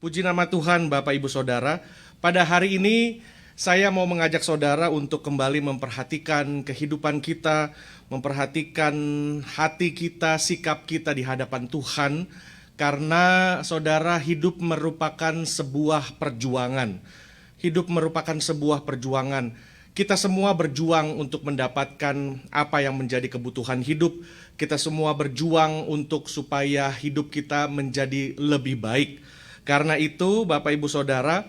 Puji nama Tuhan, Bapak Ibu Saudara. Pada hari ini saya mau mengajak saudara untuk kembali memperhatikan kehidupan kita, memperhatikan hati kita, sikap kita di hadapan Tuhan. Karena saudara, hidup merupakan sebuah perjuangan. Hidup merupakan sebuah perjuangan. Kita semua berjuang untuk mendapatkan apa yang menjadi kebutuhan hidup. Kita semua berjuang untuk supaya hidup kita menjadi lebih baik. Karena itu, Bapak Ibu Saudara,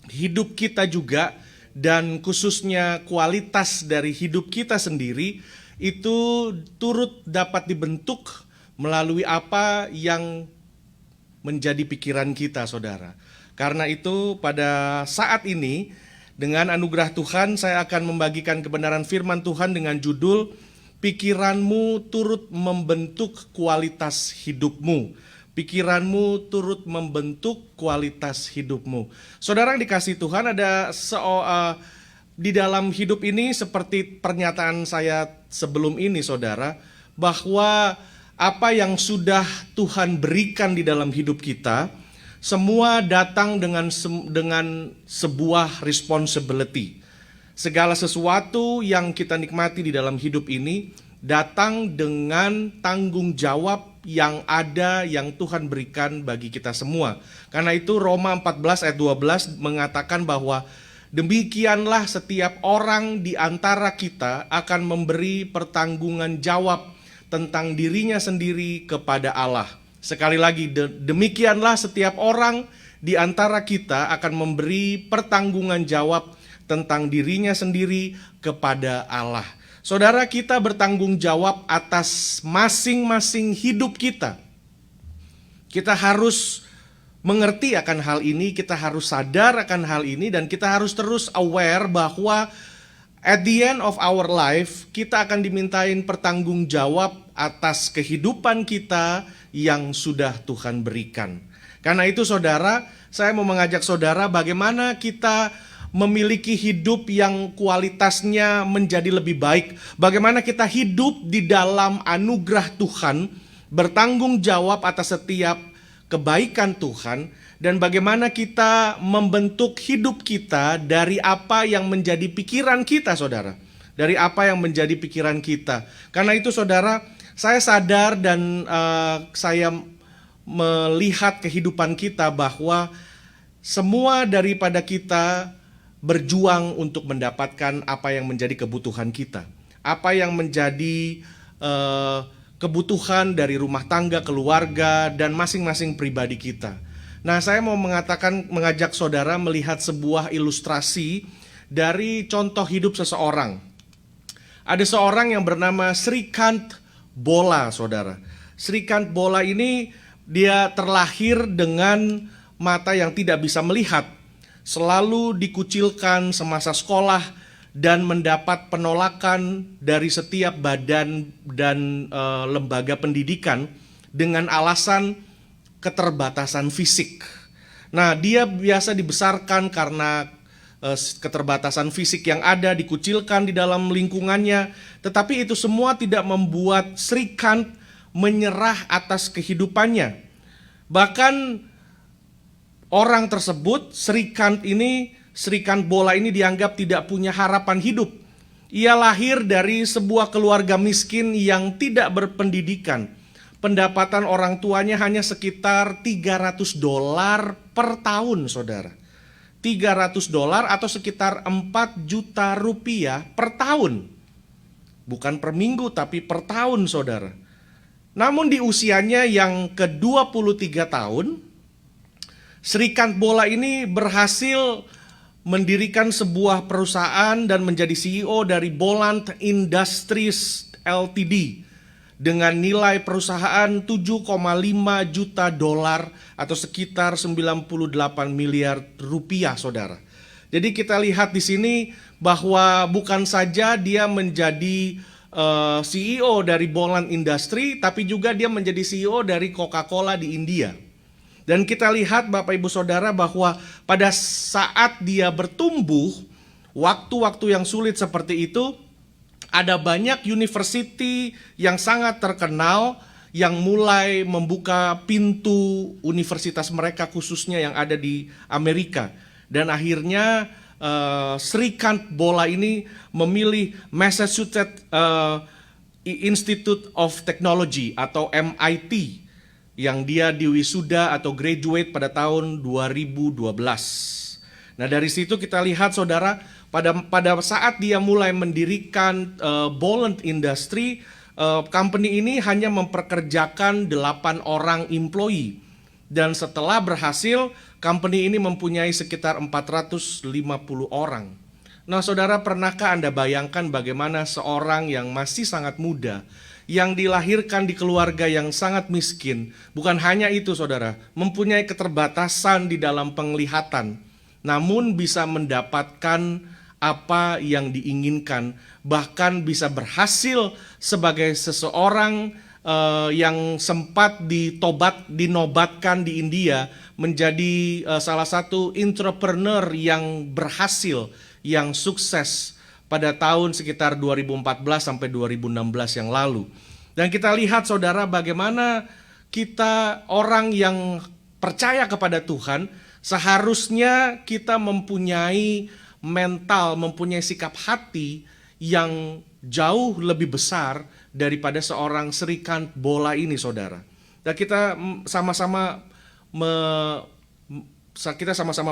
hidup kita juga dan khususnya kualitas dari hidup kita sendiri itu turut dapat dibentuk melalui apa yang menjadi pikiran kita, Saudara. Karena itu, pada saat ini dengan anugerah Tuhan saya akan membagikan kebenaran firman Tuhan dengan judul Pikiranmu turut membentuk kualitas hidupmu. Pikiranmu turut membentuk kualitas hidupmu. Saudara yang dikasihi Tuhan, ada di dalam hidup ini seperti pernyataan saya sebelum ini, saudara, bahwa apa yang sudah Tuhan berikan di dalam hidup kita, semua datang dengan sebuah responsibility. Segala sesuatu yang kita nikmati di dalam hidup ini datang dengan tanggung jawab yang ada yang Tuhan berikan bagi kita semua. Karena itu Roma 14 ayat 12 mengatakan bahwa demikianlah setiap orang di antara kita akan memberi pertanggungan jawab tentang dirinya sendiri kepada Allah. Sekali lagi, demikianlah setiap orang di antara kita akan memberi pertanggungan jawab tentang dirinya sendiri kepada Allah. Saudara, kita bertanggung jawab atas masing-masing hidup kita. Kita harus mengerti akan hal ini, kita harus sadar akan hal ini, dan kita harus terus aware bahwa at the end of our life, kita akan dimintain pertanggung jawab atas kehidupan kita yang sudah Tuhan berikan. Karena itu saudara, saya mau mengajak saudara bagaimana kita memiliki hidup yang kualitasnya menjadi lebih baik. Bagaimana kita hidup di dalam anugerah Tuhan, bertanggung jawab atas setiap kebaikan Tuhan, dan bagaimana kita membentuk hidup kita dari apa yang menjadi pikiran kita, saudara. Dari apa yang menjadi pikiran kita. Karena itu saudara, saya sadar dan saya melihat kehidupan kita bahwa semua daripada kita berjuang untuk mendapatkan apa yang menjadi kebutuhan kita. Apa yang menjadi kebutuhan dari rumah tangga, keluarga, dan masing-masing pribadi kita. Nah, saya mau mengajak saudara melihat sebuah ilustrasi dari contoh hidup seseorang. Ada seorang yang bernama Srikant Bola, saudara. Srikant Bola ini dia terlahir dengan mata yang tidak bisa melihat. Selalu dikucilkan semasa sekolah dan mendapat penolakan dari setiap badan dan lembaga pendidikan dengan alasan keterbatasan fisik. Nah, dia biasa dibesarkan karena keterbatasan fisik yang ada, dikucilkan di dalam lingkungannya. Tetapi itu semua tidak membuat Srikant menyerah atas kehidupannya. Bahkan orang tersebut, Srikant Bola ini dianggap tidak punya harapan hidup. Ia lahir dari sebuah keluarga miskin yang tidak berpendidikan. Pendapatan orang tuanya hanya sekitar $300 per tahun, saudara. $300 atau sekitar 4 juta rupiah per tahun. Bukan per minggu tapi per tahun, saudara. Namun di usianya yang ke-23 tahun, Srikant Bola ini berhasil mendirikan sebuah perusahaan dan menjadi CEO dari Boland Industries Ltd dengan nilai perusahaan $7,5 juta atau sekitar 98 miliar rupiah, saudara. Jadi kita lihat di sini bahwa bukan saja dia menjadi CEO dari Boland Industry, tapi juga dia menjadi CEO dari Coca-Cola di India. Dan kita lihat Bapak Ibu Saudara bahwa pada saat dia bertumbuh, waktu-waktu yang sulit seperti itu, ada banyak university yang sangat terkenal yang mulai membuka pintu universitas mereka khususnya yang ada di Amerika. Dan akhirnya Serikat Bola ini memilih Massachusetts Institute of Technology atau MIT yang dia diwisuda atau graduate pada tahun 2012. Nah dari situ kita lihat saudara, pada saat dia mulai mendirikan Boland Industry, company ini hanya mempekerjakan 8 orang employee. Dan setelah berhasil, company ini mempunyai sekitar 450 orang. Nah saudara, pernahkah Anda bayangkan bagaimana seorang yang masih sangat muda, yang dilahirkan di keluarga yang sangat miskin, bukan hanya itu saudara, mempunyai keterbatasan di dalam penglihatan, namun bisa mendapatkan apa yang diinginkan, bahkan bisa berhasil sebagai seseorang yang sempat dinobatkan di India menjadi salah satu entrepreneur yang berhasil, yang sukses pada tahun sekitar 2014 sampai 2016 yang lalu. Dan kita lihat saudara bagaimana kita orang yang percaya kepada Tuhan, seharusnya kita mempunyai mental, mempunyai sikap hati yang jauh lebih besar daripada seorang Serikat Bola ini saudara. Dan kita sama-sama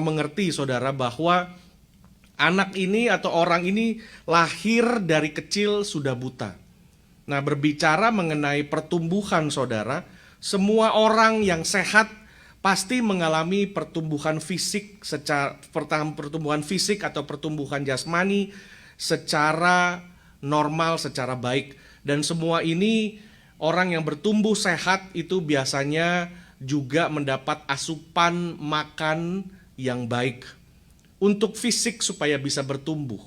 mengerti saudara bahwa anak ini atau orang ini lahir dari kecil sudah buta. Nah berbicara mengenai pertumbuhan saudara, semua orang yang sehat pasti mengalami pertumbuhan fisik pertumbuhan fisik atau pertumbuhan jasmani secara normal, secara baik. Dan semua ini orang yang bertumbuh sehat itu biasanya juga mendapat asupan makan yang baik untuk fisik supaya bisa bertumbuh.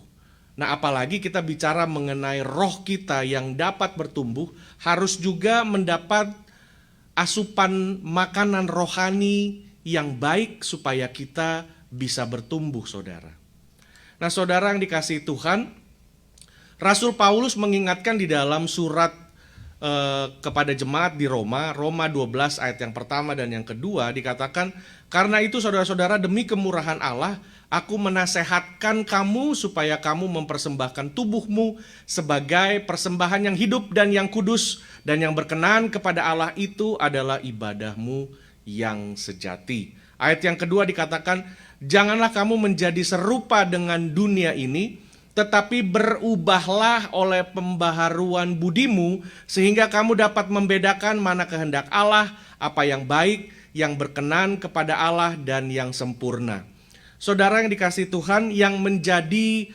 Nah apalagi kita bicara mengenai roh kita yang dapat bertumbuh, harus juga mendapat asupan makanan rohani yang baik supaya kita bisa bertumbuh saudara. Nah saudara yang dikasihi Tuhan, Rasul Paulus mengingatkan di dalam surat kepada jemaat di Roma 12 ayat yang pertama dan yang kedua dikatakan, karena itu saudara-saudara demi kemurahan Allah, aku menasehatkan kamu supaya kamu mempersembahkan tubuhmu sebagai persembahan yang hidup dan yang kudus dan yang berkenan kepada Allah, itu adalah ibadahmu yang sejati. Ayat yang kedua dikatakan, janganlah kamu menjadi serupa dengan dunia ini, tetapi berubahlah oleh pembaharuan budimu, sehingga kamu dapat membedakan mana kehendak Allah, apa yang baik, yang berkenan kepada Allah, dan yang sempurna. Saudara yang dikasihi Tuhan, yang menjadi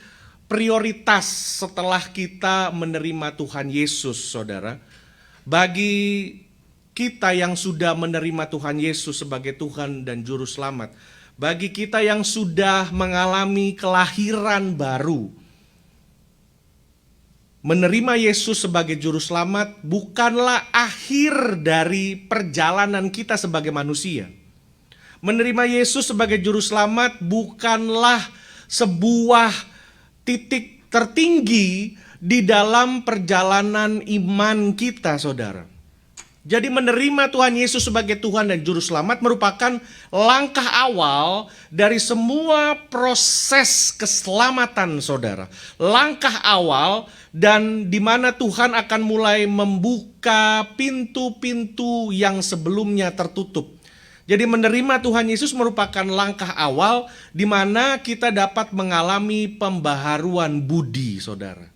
prioritas setelah kita menerima Tuhan Yesus, saudara, bagi kita yang sudah menerima Tuhan Yesus sebagai Tuhan dan Juru Selamat, bagi kita yang sudah mengalami kelahiran baru, menerima Yesus sebagai Juru Selamat bukanlah akhir dari perjalanan kita sebagai manusia. Menerima Yesus sebagai Juru Selamat bukanlah sebuah titik tertinggi di dalam perjalanan iman kita, saudara. Jadi menerima Tuhan Yesus sebagai Tuhan dan Juru Selamat merupakan langkah awal dari semua proses keselamatan saudara. Langkah awal dan di mana Tuhan akan mulai membuka pintu-pintu yang sebelumnya tertutup. Jadi menerima Tuhan Yesus merupakan langkah awal di mana kita dapat mengalami pembaharuan budi saudara.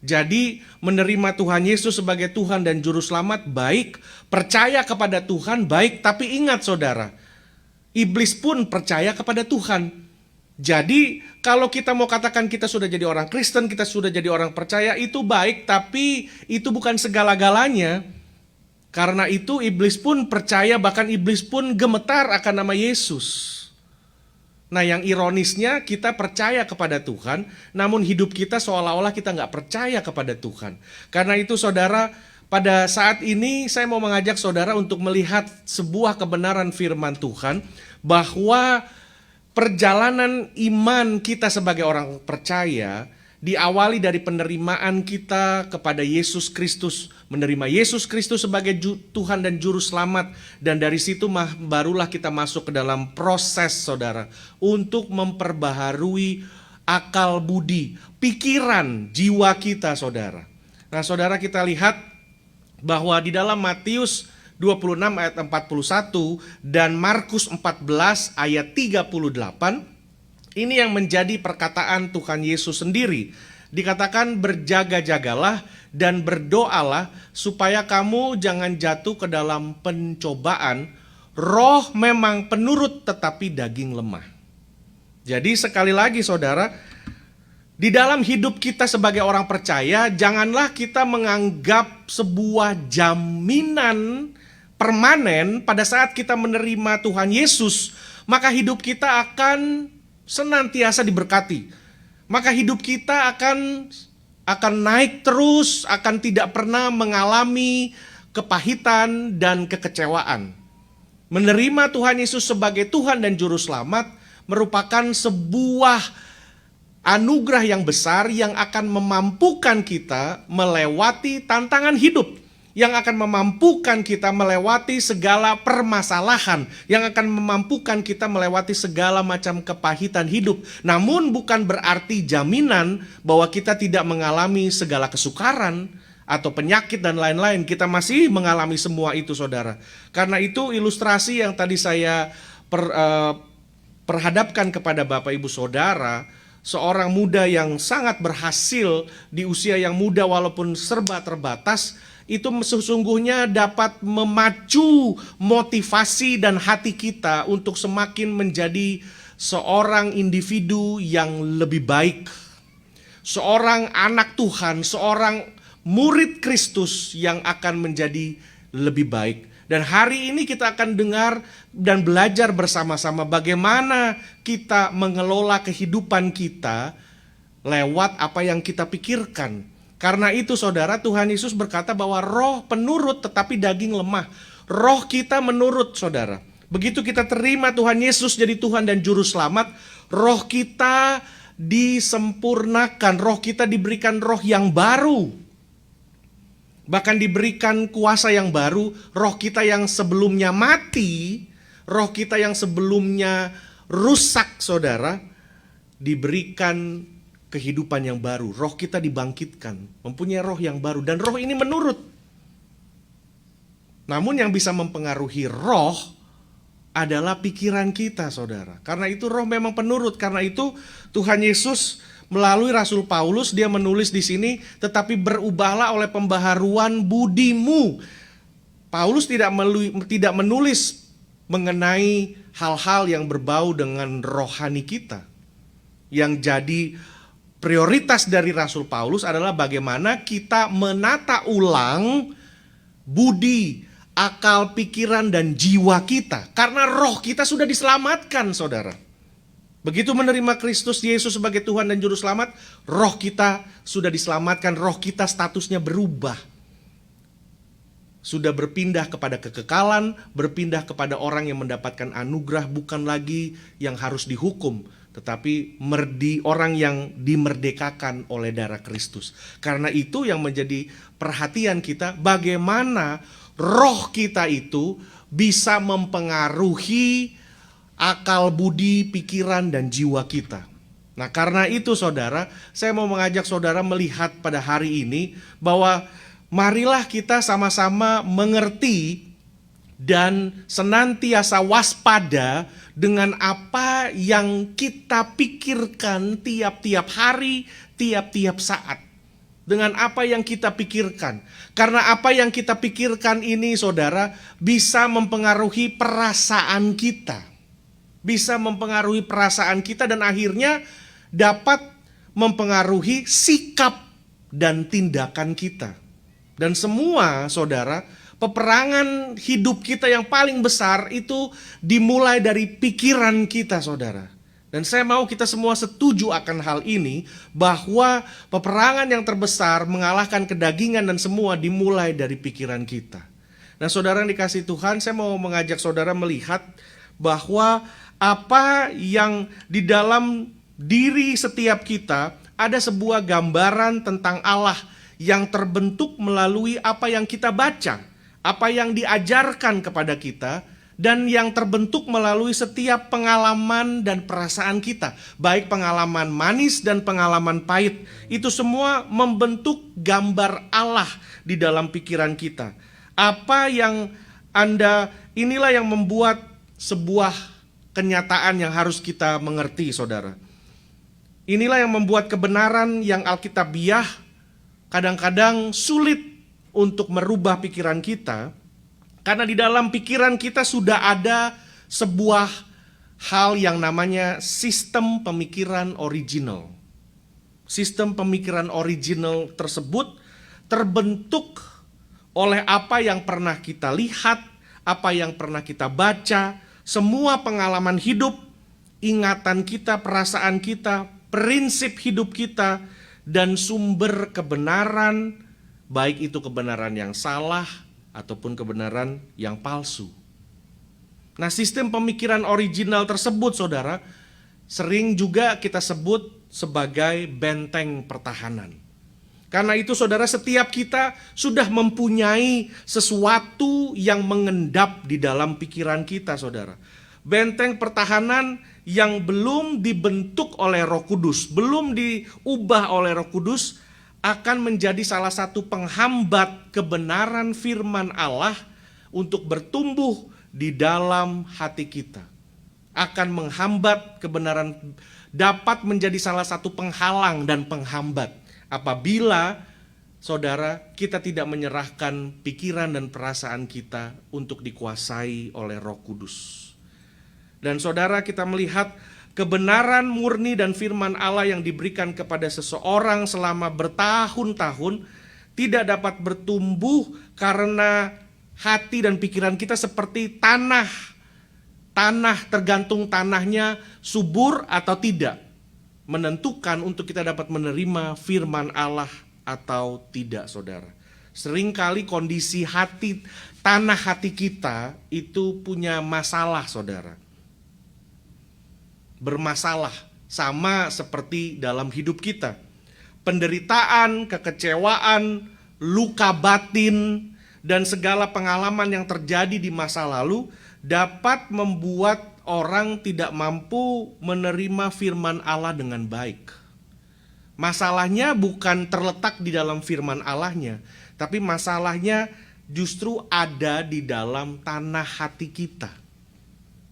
Jadi menerima Tuhan Yesus sebagai Tuhan dan Juru Selamat baik, percaya kepada Tuhan baik, tapi ingat saudara, iblis pun percaya kepada Tuhan. Jadi kalau kita mau katakan kita sudah jadi orang Kristen, kita sudah jadi orang percaya, itu baik, tapi itu bukan segala-galanya. Karena itu iblis pun percaya, bahkan iblis pun gemetar akan nama Yesus. Nah yang ironisnya kita percaya kepada Tuhan, namun hidup kita seolah-olah kita nggak percaya kepada Tuhan. Karena itu saudara, pada saat ini saya mau mengajak saudara untuk melihat sebuah kebenaran firman Tuhan, bahwa perjalanan iman kita sebagai orang percaya diawali dari penerimaan kita kepada Yesus Kristus, menerima Yesus Kristus sebagai Tuhan dan Juru Selamat, dan dari situ barulah kita masuk ke dalam proses, saudara, untuk memperbaharui akal budi, pikiran, jiwa kita, saudara. Nah, saudara, kita lihat bahwa di dalam Matius 26 ayat 41 dan Markus 14 ayat 38, ini yang menjadi perkataan Tuhan Yesus sendiri. Dikatakan berjaga-jagalah dan berdoalah supaya kamu jangan jatuh ke dalam pencobaan. Roh memang penurut tetapi daging lemah. Jadi sekali lagi, saudara, di dalam hidup kita sebagai orang percaya, janganlah kita menganggap sebuah jaminan permanen pada saat kita menerima Tuhan Yesus, maka hidup kita akan senantiasa diberkati. Maka hidup kita akan naik terus, akan tidak pernah mengalami kepahitan dan kekecewaan. Menerima Tuhan Yesus sebagai Tuhan dan Juru Selamat merupakan sebuah anugerah yang besar yang akan memampukan kita melewati tantangan hidup, yang akan memampukan kita melewati segala permasalahan, yang akan memampukan kita melewati segala macam kepahitan hidup. Namun bukan berarti jaminan bahwa kita tidak mengalami segala kesukaran atau penyakit dan lain-lain. Kita masih mengalami semua itu, saudara. Karena itu ilustrasi yang tadi saya perhadapkan kepada Bapak Ibu Saudara, seorang muda yang sangat berhasil di usia yang muda walaupun serba terbatas, itu sesungguhnya dapat memacu motivasi dan hati kita untuk semakin menjadi seorang individu yang lebih baik, seorang anak Tuhan, seorang murid Kristus yang akan menjadi lebih baik. Dan hari ini kita akan dengar dan belajar bersama-sama bagaimana kita mengelola kehidupan kita lewat apa yang kita pikirkan. Karena itu, saudara, Tuhan Yesus berkata bahwa roh penurut tetapi daging lemah. Roh kita menurut, saudara. Begitu kita terima Tuhan Yesus jadi Tuhan dan Juru Selamat, roh kita disempurnakan, roh kita diberikan roh yang baru. Bahkan diberikan kuasa yang baru. Roh kita yang sebelumnya mati, roh kita yang sebelumnya rusak, saudara, diberikan kehidupan yang baru. Roh kita dibangkitkan, mempunyai roh yang baru, dan roh ini menurut. Namun yang bisa mempengaruhi roh adalah pikiran kita, saudara. Karena itu roh memang penurut. Karena itu Tuhan Yesus melalui Rasul Paulus, dia menulis di sini, tetapi berubahlah oleh pembaharuan budimu. Paulus tidak menulis mengenai hal-hal yang berbau dengan rohani kita. Yang jadi prioritas dari Rasul Paulus adalah bagaimana kita menata ulang budi, akal, pikiran, dan jiwa kita. Karena roh kita sudah diselamatkan, saudara. Begitu menerima Kristus Yesus sebagai Tuhan dan Juru Selamat, roh kita sudah diselamatkan, roh kita statusnya berubah. Sudah berpindah kepada kekekalan, berpindah kepada orang yang mendapatkan anugerah, bukan lagi yang harus dihukum, tetapi orang yang dimerdekakan oleh darah Kristus. Karena itu yang menjadi perhatian kita, bagaimana roh kita itu bisa mempengaruhi akal budi, pikiran, dan jiwa kita. Nah, karena itu, saudara, saya mau mengajak saudara melihat pada hari ini bahwa marilah kita sama-sama mengerti dan senantiasa waspada dengan apa yang kita pikirkan tiap-tiap hari, tiap-tiap saat. Dengan apa yang kita pikirkan. Karena apa yang kita pikirkan ini, saudara, bisa mempengaruhi perasaan kita. Bisa mempengaruhi perasaan kita dan akhirnya dapat mempengaruhi sikap dan tindakan kita. Dan semua, saudara, peperangan hidup kita yang paling besar itu dimulai dari pikiran kita, saudara. Dan saya mau kita semua setuju akan hal ini, bahwa peperangan yang terbesar mengalahkan kedagingan dan semua dimulai dari pikiran kita. Nah, saudara yang dikasihi Tuhan, saya mau mengajak saudara melihat bahwa apa yang di dalam diri setiap kita ada sebuah gambaran tentang Allah yang terbentuk melalui apa yang kita baca, apa yang diajarkan kepada kita, dan yang terbentuk melalui setiap pengalaman dan perasaan kita. Baik pengalaman manis dan pengalaman pahit, itu semua membentuk gambar Allah di dalam pikiran kita. Apa yang inilah yang membuat sebuah kenyataan yang harus kita mengerti, saudara. Inilah yang membuat kebenaran yang alkitabiah kadang-kadang sulit untuk merubah pikiran kita, karena di dalam pikiran kita sudah ada sebuah hal yang namanya sistem pemikiran original. Sistem pemikiran original tersebut terbentuk oleh apa yang pernah kita lihat, apa yang pernah kita baca, semua pengalaman hidup, ingatan kita, perasaan kita, prinsip hidup kita, dan sumber kebenaran, baik itu kebenaran yang salah ataupun kebenaran yang palsu. Nah, sistem pemikiran original tersebut, saudara, sering juga kita sebut sebagai benteng pertahanan. Karena itu, saudara, setiap kita sudah mempunyai sesuatu yang mengendap di dalam pikiran kita, saudara. Benteng pertahanan yang belum dibentuk oleh Roh Kudus, belum diubah oleh Roh Kudus, akan menjadi salah satu penghambat kebenaran firman Allah untuk bertumbuh di dalam hati kita. Akan menghambat kebenaran, dapat menjadi salah satu penghalang dan penghambat apabila, saudara, kita tidak menyerahkan pikiran dan perasaan kita untuk dikuasai oleh Roh Kudus. Dan saudara, kita melihat kebenaran murni dan firman Allah yang diberikan kepada seseorang selama bertahun-tahun tidak dapat bertumbuh karena hati dan pikiran kita seperti tanah. Tanah, tergantung tanahnya subur atau tidak, menentukan untuk kita dapat menerima firman Allah atau tidak, saudara. Seringkali kondisi hati, tanah hati kita itu punya masalah, saudara. Bermasalah, sama seperti dalam hidup kita. Penderitaan, kekecewaan, luka batin, dan segala pengalaman yang terjadi di masa lalu dapat membuat orang tidak mampu menerima firman Allah dengan baik. Masalahnya bukan terletak di dalam firman Allahnya, tapi masalahnya justru ada di dalam tanah hati kita.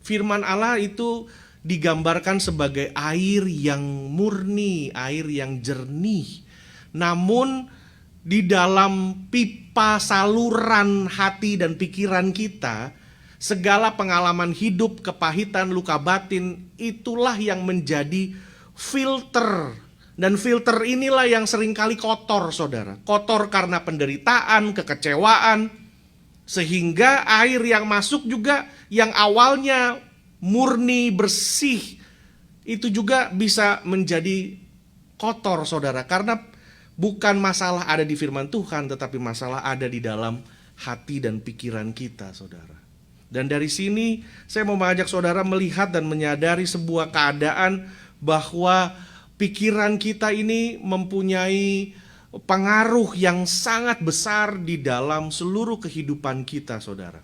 Firman Allah itu digambarkan sebagai air yang murni, air yang jernih. Namun di dalam pipa saluran hati dan pikiran kita, segala pengalaman hidup, kepahitan, luka batin, itulah yang menjadi filter. Dan filter inilah yang seringkali kotor, saudara. Kotor karena penderitaan, kekecewaan, sehingga air yang masuk juga yang awalnya murni, bersih, itu juga bisa menjadi kotor, saudara. Karena bukan masalah ada di firman Tuhan, tetapi masalah ada di dalam hati dan pikiran kita, saudara. Dan dari sini saya mau mengajak saudara melihat dan menyadari sebuah keadaan bahwa pikiran kita ini mempunyai pengaruh yang sangat besar di dalam seluruh kehidupan kita, saudara.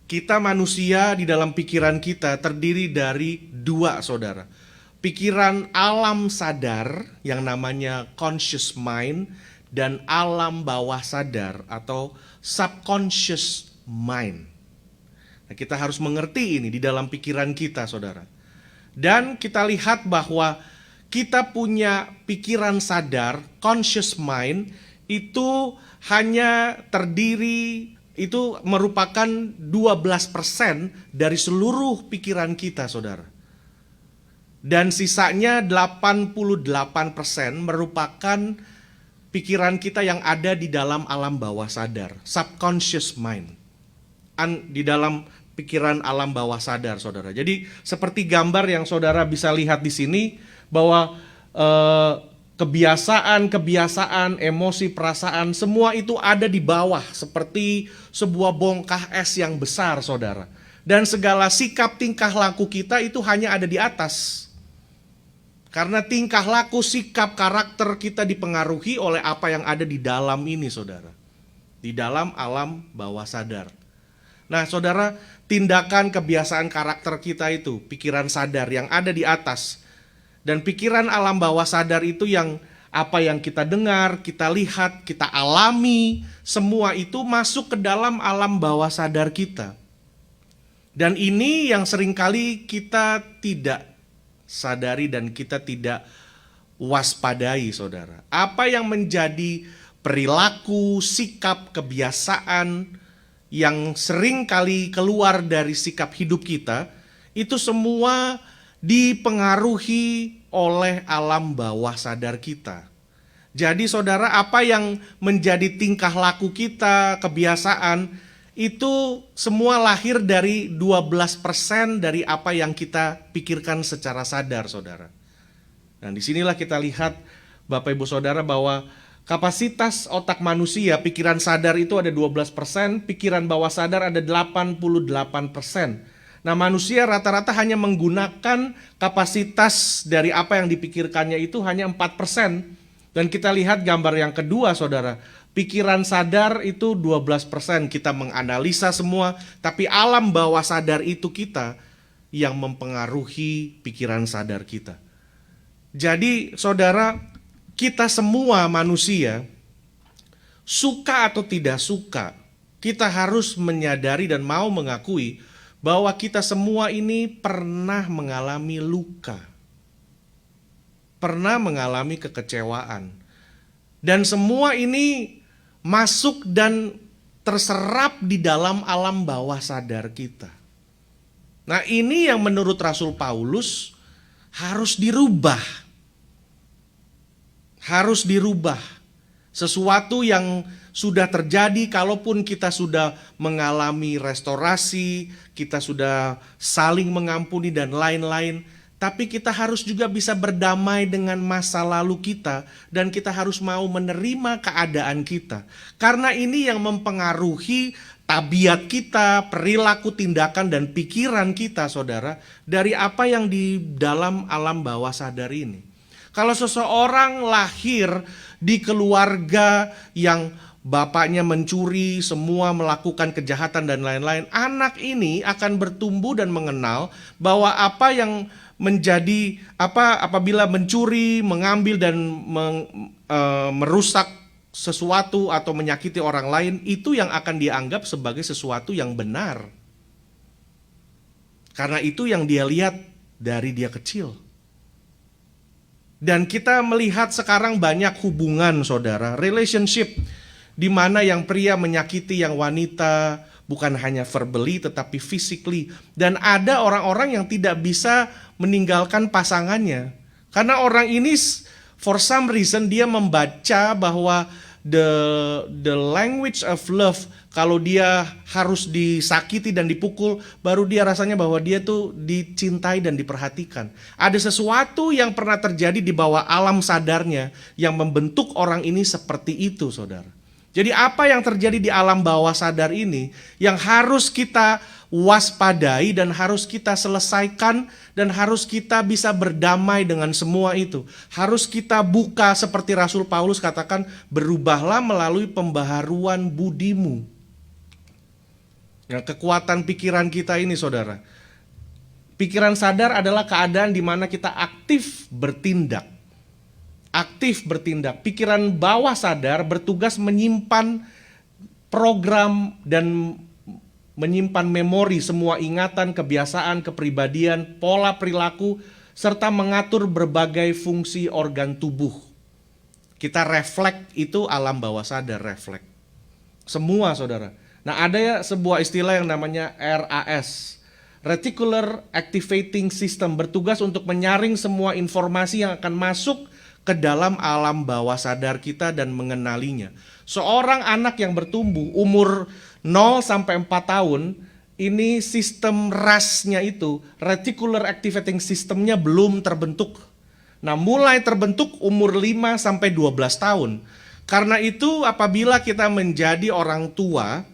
Kita manusia di dalam pikiran kita terdiri dari dua, saudara. Pikiran alam sadar yang namanya conscious mind dan alam bawah sadar atau subconscious mind. Nah, kita harus mengerti ini di dalam pikiran kita, saudara. Dan kita lihat bahwa kita punya pikiran sadar, conscious mind, itu hanya terdiri, itu merupakan 12% dari seluruh pikiran kita, saudara. Dan sisanya 88% merupakan pikiran kita yang ada di dalam alam bawah sadar, subconscious mind. Di dalam pikiran alam bawah sadar, saudara. Jadi seperti gambar yang saudara bisa lihat di sini, bahwa kebiasaan, emosi, perasaan, semua itu ada di bawah seperti sebuah bongkah es yang besar, saudara. Dan segala sikap tingkah laku kita itu hanya ada di atas. Karena tingkah laku, sikap, karakter kita dipengaruhi oleh apa yang ada di dalam ini, saudara. Di dalam alam bawah sadar. Nah, saudara, tindakan, kebiasaan, karakter kita itu, pikiran sadar yang ada di atas. Dan pikiran alam bawah sadar itu yang apa yang kita dengar, kita lihat, kita alami, semua itu masuk ke dalam alam bawah sadar kita. Dan ini yang seringkali kita tidak sadari dan kita tidak waspadai, saudara. Apa yang menjadi perilaku, sikap, kebiasaan yang seringkali keluar dari sikap hidup kita, itu semua dipengaruhi oleh alam bawah sadar kita. Jadi saudara, apa yang menjadi tingkah laku kita, kebiasaan, itu semua lahir dari 12% dari apa yang kita pikirkan secara sadar, saudara. Nah, disinilah kita lihat, Bapak Ibu Saudara, bahwa kapasitas otak manusia, pikiran sadar itu ada 12%, pikiran bawah sadar ada 88%. Nah, manusia rata-rata hanya menggunakan kapasitas dari apa yang dipikirkannya itu hanya 4%. Dan kita lihat gambar yang kedua, saudara. Pikiran sadar itu 12%, kita menganalisa semua, tapi alam bawah sadar itu kita yang mempengaruhi pikiran sadar kita. Jadi saudara, kita semua manusia, suka atau tidak suka, kita harus menyadari dan mau mengakui bahwa kita semua ini pernah mengalami luka, pernah mengalami kekecewaan. Dan semua ini masuk dan terserap di dalam alam bawah sadar kita. Nah, ini yang menurut Rasul Paulus harus dirubah. Harus dirubah. Sesuatu yang sudah terjadi, kalaupun kita sudah mengalami restorasi, kita sudah saling mengampuni dan lain-lain, tapi kita harus juga bisa berdamai dengan masa lalu kita, dan kita harus mau menerima keadaan kita. Karena ini yang mempengaruhi tabiat kita, perilaku, tindakan, dan pikiran kita, saudara, dari apa yang di dalam alam bawah sadar ini. Kalau seseorang lahir di keluarga yang bapaknya mencuri, semua melakukan kejahatan dan lain-lain, anak ini akan bertumbuh dan mengenal bahwa apa yang menjadi apabila mencuri, mengambil dan merusak sesuatu atau menyakiti orang lain, itu yang akan dianggap sebagai sesuatu yang benar. Karena itu yang dia lihat dari dia kecil. Dan kita melihat sekarang banyak hubungan, saudara, relationship, di mana yang pria menyakiti yang wanita, bukan hanya verbally tetapi physically. Dan ada orang-orang yang tidak bisa meninggalkan pasangannya. Karena orang ini for some reason dia membaca bahwa the language of love, kalau dia harus disakiti dan dipukul, baru dia rasanya bahwa dia tuh dicintai dan diperhatikan. Ada sesuatu yang pernah terjadi di bawah alam sadarnya yang membentuk orang ini seperti itu, saudara. Jadi apa yang terjadi di alam bawah sadar ini yang harus kita waspadai dan harus kita selesaikan dan harus kita bisa berdamai dengan semua itu. Harus kita buka seperti Rasul Paulus katakan, berubahlah melalui pembaharuan budimu. Yang kekuatan pikiran kita ini, saudara. Pikiran sadar adalah keadaan di mana kita aktif bertindak. Aktif bertindak. Pikiran bawah sadar bertugas menyimpan program dan menyimpan memori semua ingatan, kebiasaan, kepribadian, pola perilaku, serta mengatur berbagai fungsi organ tubuh. Kita refleks itu alam bawah sadar, refleks. Semua, saudara. Nah, ada ya sebuah istilah yang namanya RAS, Reticular Activating System, bertugas untuk menyaring semua informasi yang akan masuk ke dalam alam bawah sadar kita dan mengenalinya. Seorang anak yang bertumbuh umur 0 sampai 4 tahun, ini sistem RAS-nya itu, Reticular Activating System-nya belum terbentuk. Nah, mulai terbentuk umur 5 sampai 12 tahun. Karena itu apabila kita menjadi orang tua,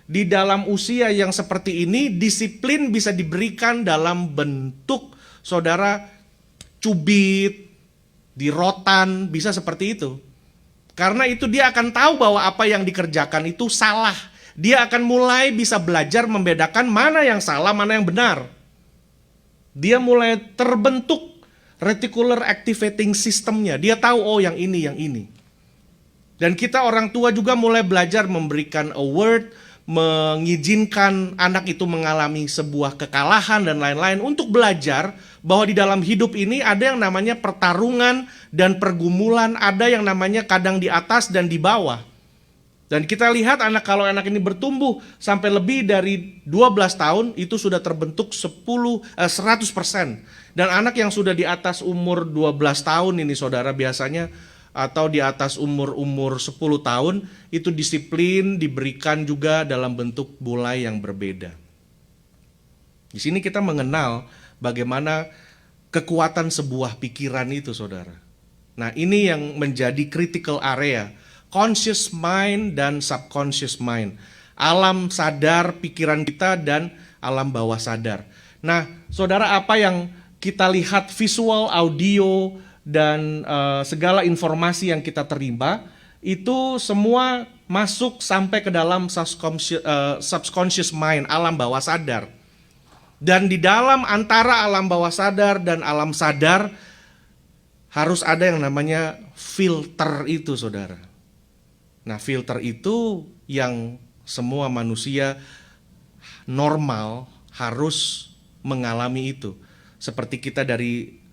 di dalam usia yang seperti ini, disiplin bisa diberikan dalam bentuk, saudara, dicubit, dirotan, bisa seperti itu. Karena itu dia akan tahu bahwa apa yang dikerjakan itu salah. Dia akan mulai bisa belajar membedakan mana yang salah, mana yang benar. Dia mulai terbentuk reticular activating systemnya. Dia tahu, oh yang ini, yang ini. Dan kita orang tua juga mulai belajar memberikan award, mengizinkan anak itu mengalami sebuah kekalahan dan lain-lain untuk belajar bahwa di dalam hidup ini ada yang namanya pertarungan dan pergumulan, ada yang namanya kadang di atas dan di bawah. Dan kita lihat kalau anak ini bertumbuh sampai lebih dari 12 tahun itu sudah terbentuk 100%. Dan anak yang sudah di atas umur 12 tahun ini saudara biasanya atau di atas umur 10 tahun itu disiplin diberikan juga dalam bentuk bola yang berbeda. Di sini kita mengenal bagaimana kekuatan sebuah pikiran itu saudara. Nah ini yang menjadi critical area. Conscious mind dan subconscious mind. Alam sadar pikiran kita dan alam bawah sadar. Nah, saudara, apa yang kita lihat visual, audio, dan segala informasi yang kita terima, itu semua masuk sampai ke dalam subconscious mind, alam bawah sadar. Dan di dalam antara alam bawah sadar dan alam sadar, harus ada yang namanya filter itu, saudara. Nah, filter itu yang semua manusia normal harus mengalami itu. Seperti kita dari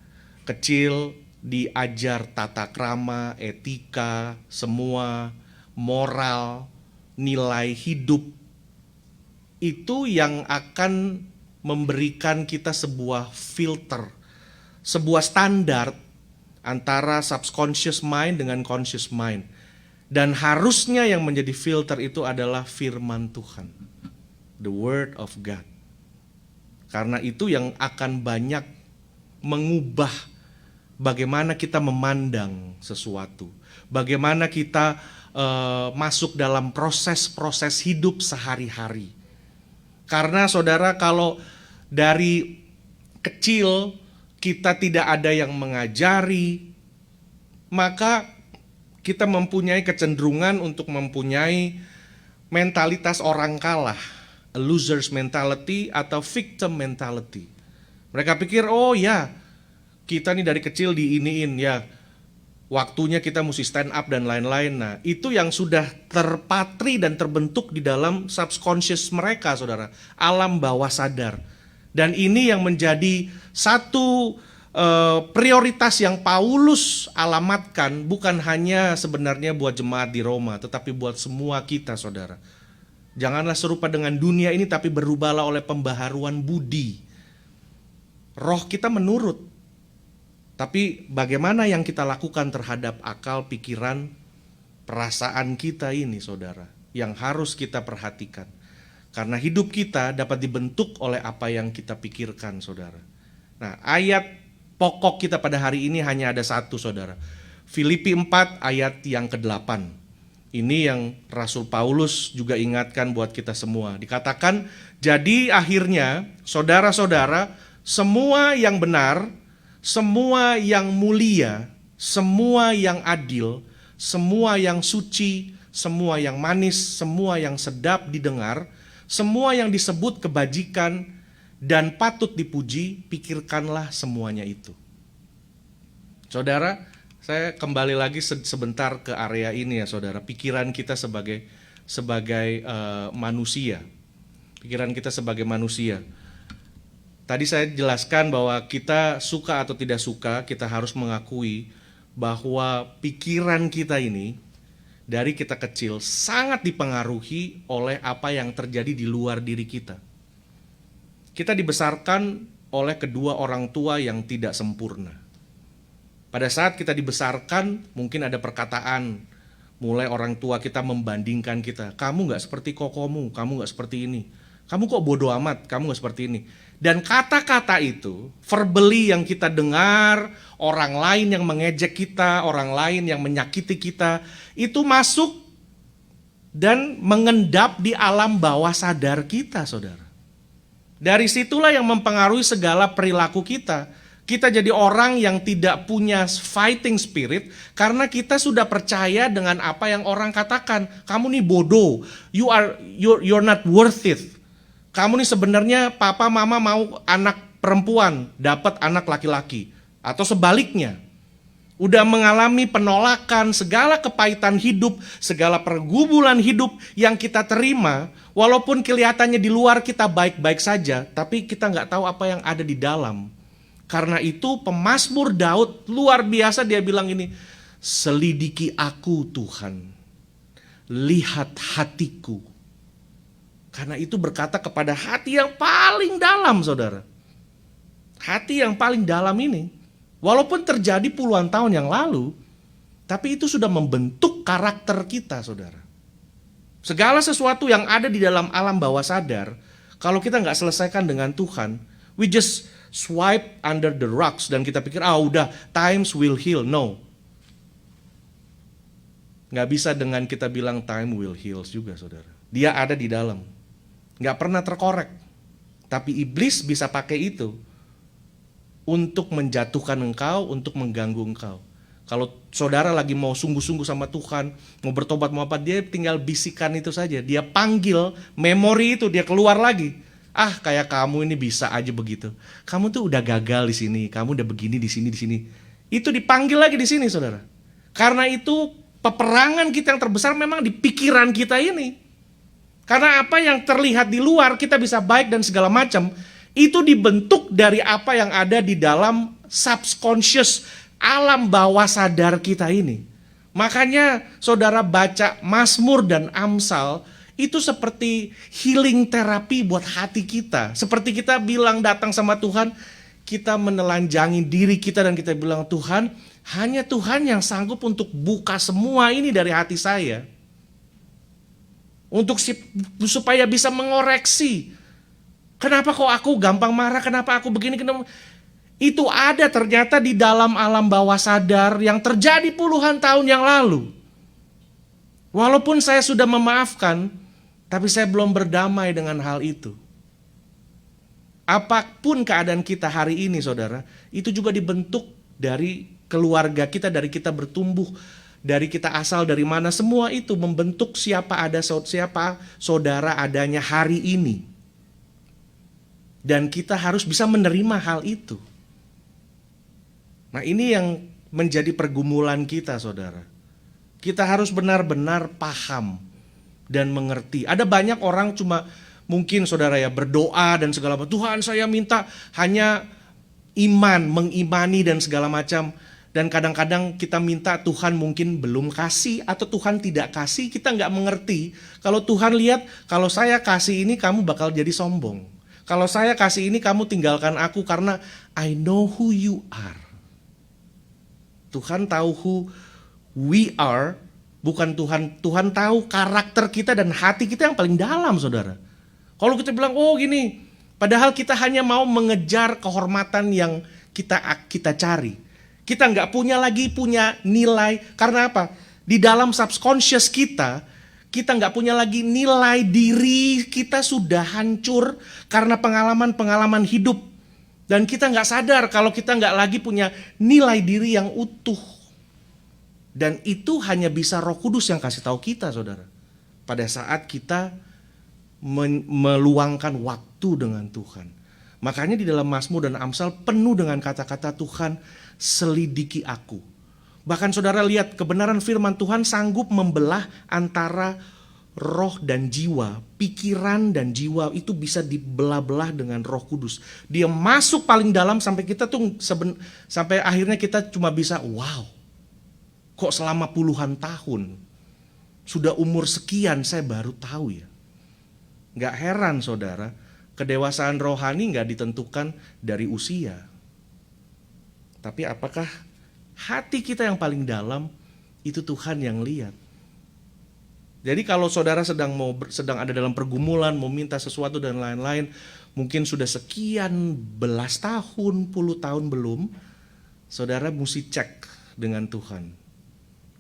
kecil diajar tata krama, etika, semua moral, nilai hidup. Itu yang akan memberikan kita sebuah filter, sebuah standar antara subconscious mind dengan conscious mind. Dan harusnya yang menjadi filter itu adalah firman Tuhan. The word of God. Karena itu yang akan banyak mengubah bagaimana kita memandang sesuatu. Bagaimana kita masuk dalam proses-proses hidup sehari-hari. Karena saudara kalau dari kecil kita tidak ada yang mengajari, maka kita mempunyai kecenderungan untuk mempunyai mentalitas orang kalah, a loser's mentality atau victim mentality. Mereka pikir, oh ya, kita nih dari kecil diiniin ya, waktunya kita mesti stand up dan lain-lain. Nah, itu yang sudah terpatri dan terbentuk di dalam subconscious mereka, saudara, alam bawah sadar. Dan ini yang menjadi satu prioritas yang Paulus alamatkan bukan hanya sebenarnya buat jemaat di Roma, tetapi buat semua kita, saudara. Janganlah serupa dengan dunia ini, tapi berubahlah oleh pembaharuan budi. Roh kita menurut, tapi bagaimana yang kita lakukan terhadap akal, pikiran, perasaan kita ini, saudara, yang harus kita perhatikan. Karena hidup kita dapat dibentuk oleh apa yang kita pikirkan, saudara. Nah, ayat pokok kita pada hari ini hanya ada satu, saudara. Filipi 4 ayat yang ke-8. Ini yang Rasul Paulus juga ingatkan buat kita semua. Dikatakan, jadi akhirnya saudara-saudara, semua yang benar, semua yang mulia, semua yang adil, semua yang suci, semua yang manis, semua yang sedap didengar, semua yang disebut kebajikan, dan patut dipuji, pikirkanlah semuanya itu. Saudara, saya kembali lagi sebentar ke area ini ya saudara. Pikiran kita sebagai manusia. Pikiran kita sebagai manusia. Tadi saya jelaskan bahwa kita suka atau tidak suka, kita harus mengakui bahwa pikiran kita ini dari kita kecil sangat dipengaruhi oleh apa yang terjadi di luar diri kita. Kita dibesarkan oleh kedua orang tua yang tidak sempurna. Pada saat kita dibesarkan, mungkin ada perkataan, mulai orang tua kita membandingkan kita. Kamu gak seperti kokomu, kamu gak seperti ini. Kamu kok bodoh amat, kamu gak seperti ini. Dan kata-kata itu, verbally yang kita dengar, orang lain yang mengejek kita, orang lain yang menyakiti kita, itu masuk dan mengendap di alam bawah sadar kita, saudara. Dari situlah yang mempengaruhi segala perilaku kita. Kita jadi orang yang tidak punya fighting spirit karena kita sudah percaya dengan apa yang orang katakan. Kamu nih bodoh, you're not worth it. Kamu nih sebenarnya papa mama mau anak perempuan, dapat anak laki-laki. Atau sebaliknya. Udah mengalami penolakan, segala kepahitan hidup, segala pergumulan hidup yang kita terima, walaupun kelihatannya di luar kita baik-baik saja, tapi kita nggak tahu apa yang ada di dalam. Karena itu pemazmur Daud luar biasa, dia bilang ini, selidiki aku Tuhan, lihat hatiku. Karena itu berkata kepada hati yang paling dalam, saudara. Hati yang paling dalam ini, walaupun terjadi puluhan tahun yang lalu, tapi itu sudah membentuk karakter kita, saudara. Segala sesuatu yang ada di dalam alam bawah sadar, kalau kita nggak selesaikan dengan Tuhan, we just swipe under the rocks dan kita pikir, udah, times will heal. No. Nggak bisa dengan kita bilang time will heal juga, saudara. Dia ada di dalam. Nggak pernah terkorek. Tapi iblis bisa pakai itu untuk menjatuhkan engkau, untuk mengganggu engkau. Kalau saudara lagi mau sungguh-sungguh sama Tuhan, mau bertobat, mau apa, dia tinggal bisikan itu saja. Dia panggil memori itu, dia keluar lagi. Kayak kamu ini bisa aja begitu. Kamu tuh udah gagal di sini, kamu udah begini di sini, di sini. Itu dipanggil lagi di sini, saudara. Karena itu peperangan kita yang terbesar memang di pikiran kita ini. Karena apa yang terlihat di luar kita bisa baik dan segala macam, itu dibentuk dari apa yang ada di dalam subconscious, alam bawah sadar kita ini. Makanya saudara baca Mazmur dan Amsal, itu seperti healing terapi buat hati kita. Seperti kita bilang datang sama Tuhan, kita menelanjangi diri kita dan kita bilang, Tuhan, hanya Tuhan yang sanggup untuk buka semua ini dari hati saya. Supaya bisa mengoreksi. Kenapa kok aku gampang marah, kenapa aku begini, kenapa? Itu ada ternyata di dalam alam bawah sadar yang terjadi puluhan tahun yang lalu. Walaupun saya sudah memaafkan, tapi saya belum berdamai dengan hal itu. Apapun keadaan kita hari ini, saudara, itu juga dibentuk dari keluarga kita, dari kita bertumbuh, dari kita asal dari mana, semua itu membentuk siapa saudara adanya hari ini. Dan kita harus bisa menerima hal itu. Nah, ini yang menjadi pergumulan kita, saudara. Kita harus benar-benar paham dan mengerti. Ada banyak orang cuma mungkin, saudara ya, berdoa dan segala macam. Tuhan, saya minta hanya iman, mengimani dan segala macam. Dan kadang-kadang kita minta Tuhan mungkin belum kasih atau Tuhan tidak kasih, kita nggak mengerti. Kalau Tuhan lihat, kalau saya kasih ini kamu bakal jadi sombong. Kalau saya kasih ini kamu tinggalkan aku karena I know who you are. Tuhan tahu who we are, bukan Tuhan tahu karakter kita dan hati kita yang paling dalam, saudara. Kalau kita bilang, gini, padahal kita hanya mau mengejar kehormatan yang kita cari. Kita nggak punya nilai, karena apa? Di dalam subconscious kita nggak punya lagi nilai diri, kita sudah hancur karena pengalaman-pengalaman hidup. Dan kita nggak sadar kalau kita nggak lagi punya nilai diri yang utuh. Dan itu hanya bisa Roh Kudus yang kasih tahu kita, saudara. Pada saat kita meluangkan waktu dengan Tuhan. Makanya di dalam Mazmur dan Amsal penuh dengan kata-kata Tuhan, selidiki aku. Bahkan saudara lihat kebenaran firman Tuhan sanggup membelah antara roh dan jiwa, pikiran dan jiwa itu bisa dibelah-belah dengan Roh Kudus. Dia masuk paling dalam sampai kita tuh sampai akhirnya kita cuma bisa wow. Kok selama puluhan tahun, sudah umur sekian saya baru tahu ya. Gak heran saudara, kedewasaan rohani gak ditentukan dari usia. Tapi apakah hati kita yang paling dalam, itu Tuhan yang lihat. Jadi kalau saudara sedang ada dalam pergumulan, mau minta sesuatu dan lain-lain, mungkin sudah sekian belas tahun, puluh tahun belum, saudara mesti cek dengan Tuhan.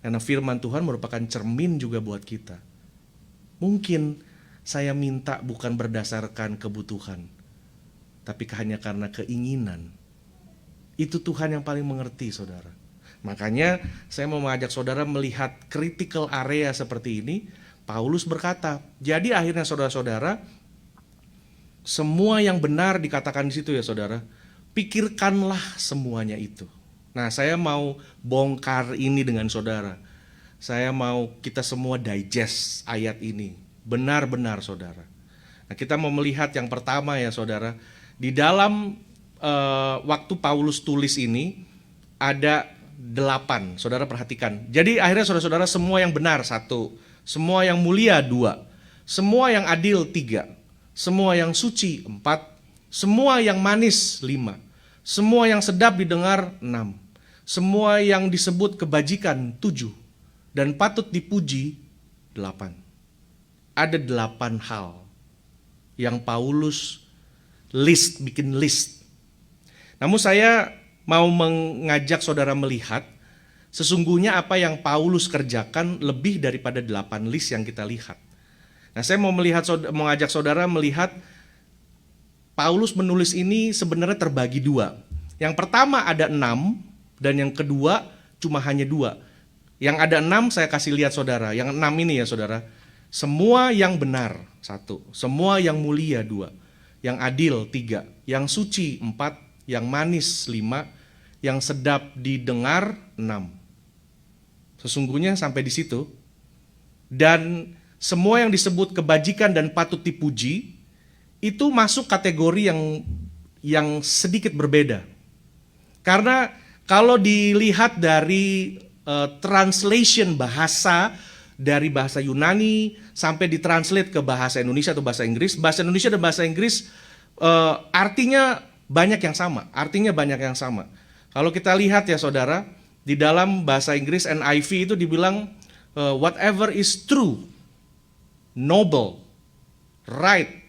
Karena firman Tuhan merupakan cermin juga buat kita. Mungkin saya minta bukan berdasarkan kebutuhan, tapi hanya karena keinginan. Itu Tuhan yang paling mengerti, saudara. Makanya saya mau mengajak saudara melihat critical area seperti ini. Paulus berkata, jadi akhirnya saudara-saudara, semua yang benar dikatakan di situ ya saudara, pikirkanlah semuanya itu. Nah, saya mau bongkar ini dengan saudara. Saya mau kita semua digest ayat ini, benar-benar saudara. Nah, kita mau melihat yang pertama ya saudara, di dalam waktu Paulus tulis ini ada 8, saudara perhatikan. Jadi akhirnya saudara-saudara semua yang benar 1, semua yang mulia 2, semua yang adil 3, semua yang suci 4, semua yang manis 5, semua yang sedap didengar 6, semua yang disebut kebajikan 7, dan patut dipuji 8. Ada 8 hal yang Paulus bikin list. Namun saya mau mengajak saudara melihat sesungguhnya apa yang Paulus kerjakan lebih daripada 8 list yang kita lihat. Nah, saya mau mengajak saudara melihat Paulus menulis ini sebenarnya terbagi 2. Yang pertama ada 6 dan yang kedua cuma hanya 2. Yang ada 6 saya kasih lihat saudara. Yang 6 ini ya saudara. Semua yang benar 1, semua yang mulia 2, yang adil 3, yang suci 4, yang manis 5, yang sedap didengar 6. Sesungguhnya sampai di situ. Dan semua yang disebut kebajikan dan patut dipuji itu masuk kategori yang sedikit berbeda. Karena kalau dilihat dari translation bahasa dari bahasa Yunani sampai ditranslate ke bahasa Indonesia atau bahasa Inggris, bahasa Indonesia dan bahasa Inggris artinya banyak yang sama. Kalau kita lihat ya saudara, di dalam bahasa Inggris NIV itu dibilang whatever is true, noble, right,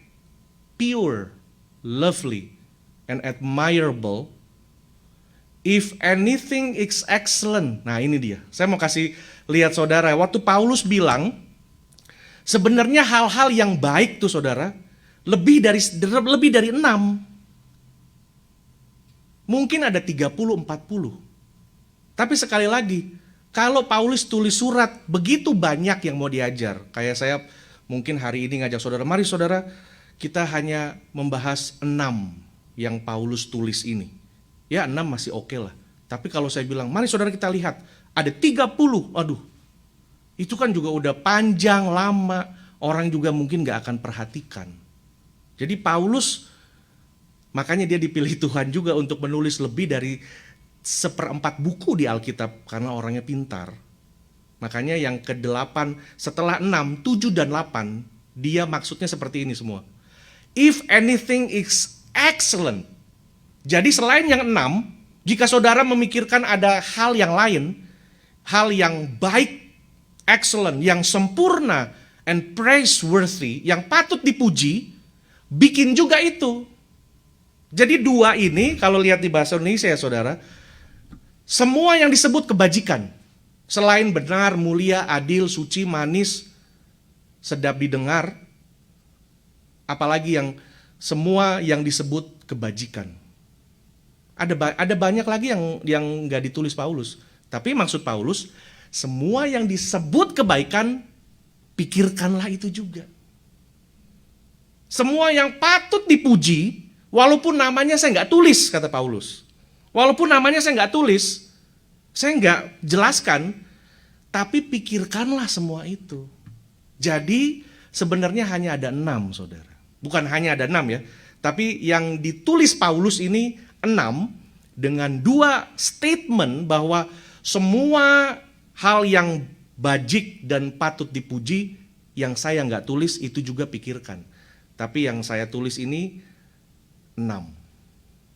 pure, lovely, and admirable, if anything is excellent. Nah ini dia, saya mau kasih lihat saudara, waktu Paulus bilang, sebenarnya hal-hal yang baik tuh saudara, lebih dari 6. Mungkin ada 30, 40. Tapi sekali lagi, kalau Paulus tulis surat, begitu banyak yang mau diajar. Kayak saya mungkin hari ini ngajak saudara, mari saudara, kita hanya membahas 6 yang Paulus tulis ini. Ya 6 masih oke lah. Tapi kalau saya bilang, mari saudara kita lihat, ada 30, aduh. Itu kan juga udah panjang, lama, orang juga mungkin gak akan perhatikan. Jadi Paulus, makanya dia dipilih Tuhan juga untuk menulis lebih dari 1/4 buku di Alkitab karena orangnya pintar. Makanya yang ke-8 setelah 6, 7 dan 8 dia maksudnya seperti ini semua. If anything is excellent. Jadi selain yang 6, jika saudara memikirkan ada hal yang lain, hal yang baik, excellent, yang sempurna and praiseworthy, yang patut dipuji, bikin juga itu. Jadi 2 ini kalau lihat di bahasa Indonesia ya saudara, semua yang disebut kebajikan, selain benar, mulia, adil, suci, manis, sedap didengar, apalagi yang semua yang disebut kebajikan. Ada banyak lagi yang nggak ditulis Paulus, tapi maksud Paulus, semua yang disebut kebaikan, pikirkanlah itu juga. Semua yang patut dipuji, walaupun namanya saya nggak tulis, kata Paulus. Walaupun namanya saya nggak tulis, saya nggak jelaskan, tapi pikirkanlah semua itu. Jadi sebenarnya hanya ada 6 saudara. Bukan hanya ada 6 ya, tapi yang ditulis Paulus ini 6 dengan 2 statement bahwa semua hal yang bajik dan patut dipuji yang saya nggak tulis itu juga pikirkan. Tapi yang saya tulis ini 6.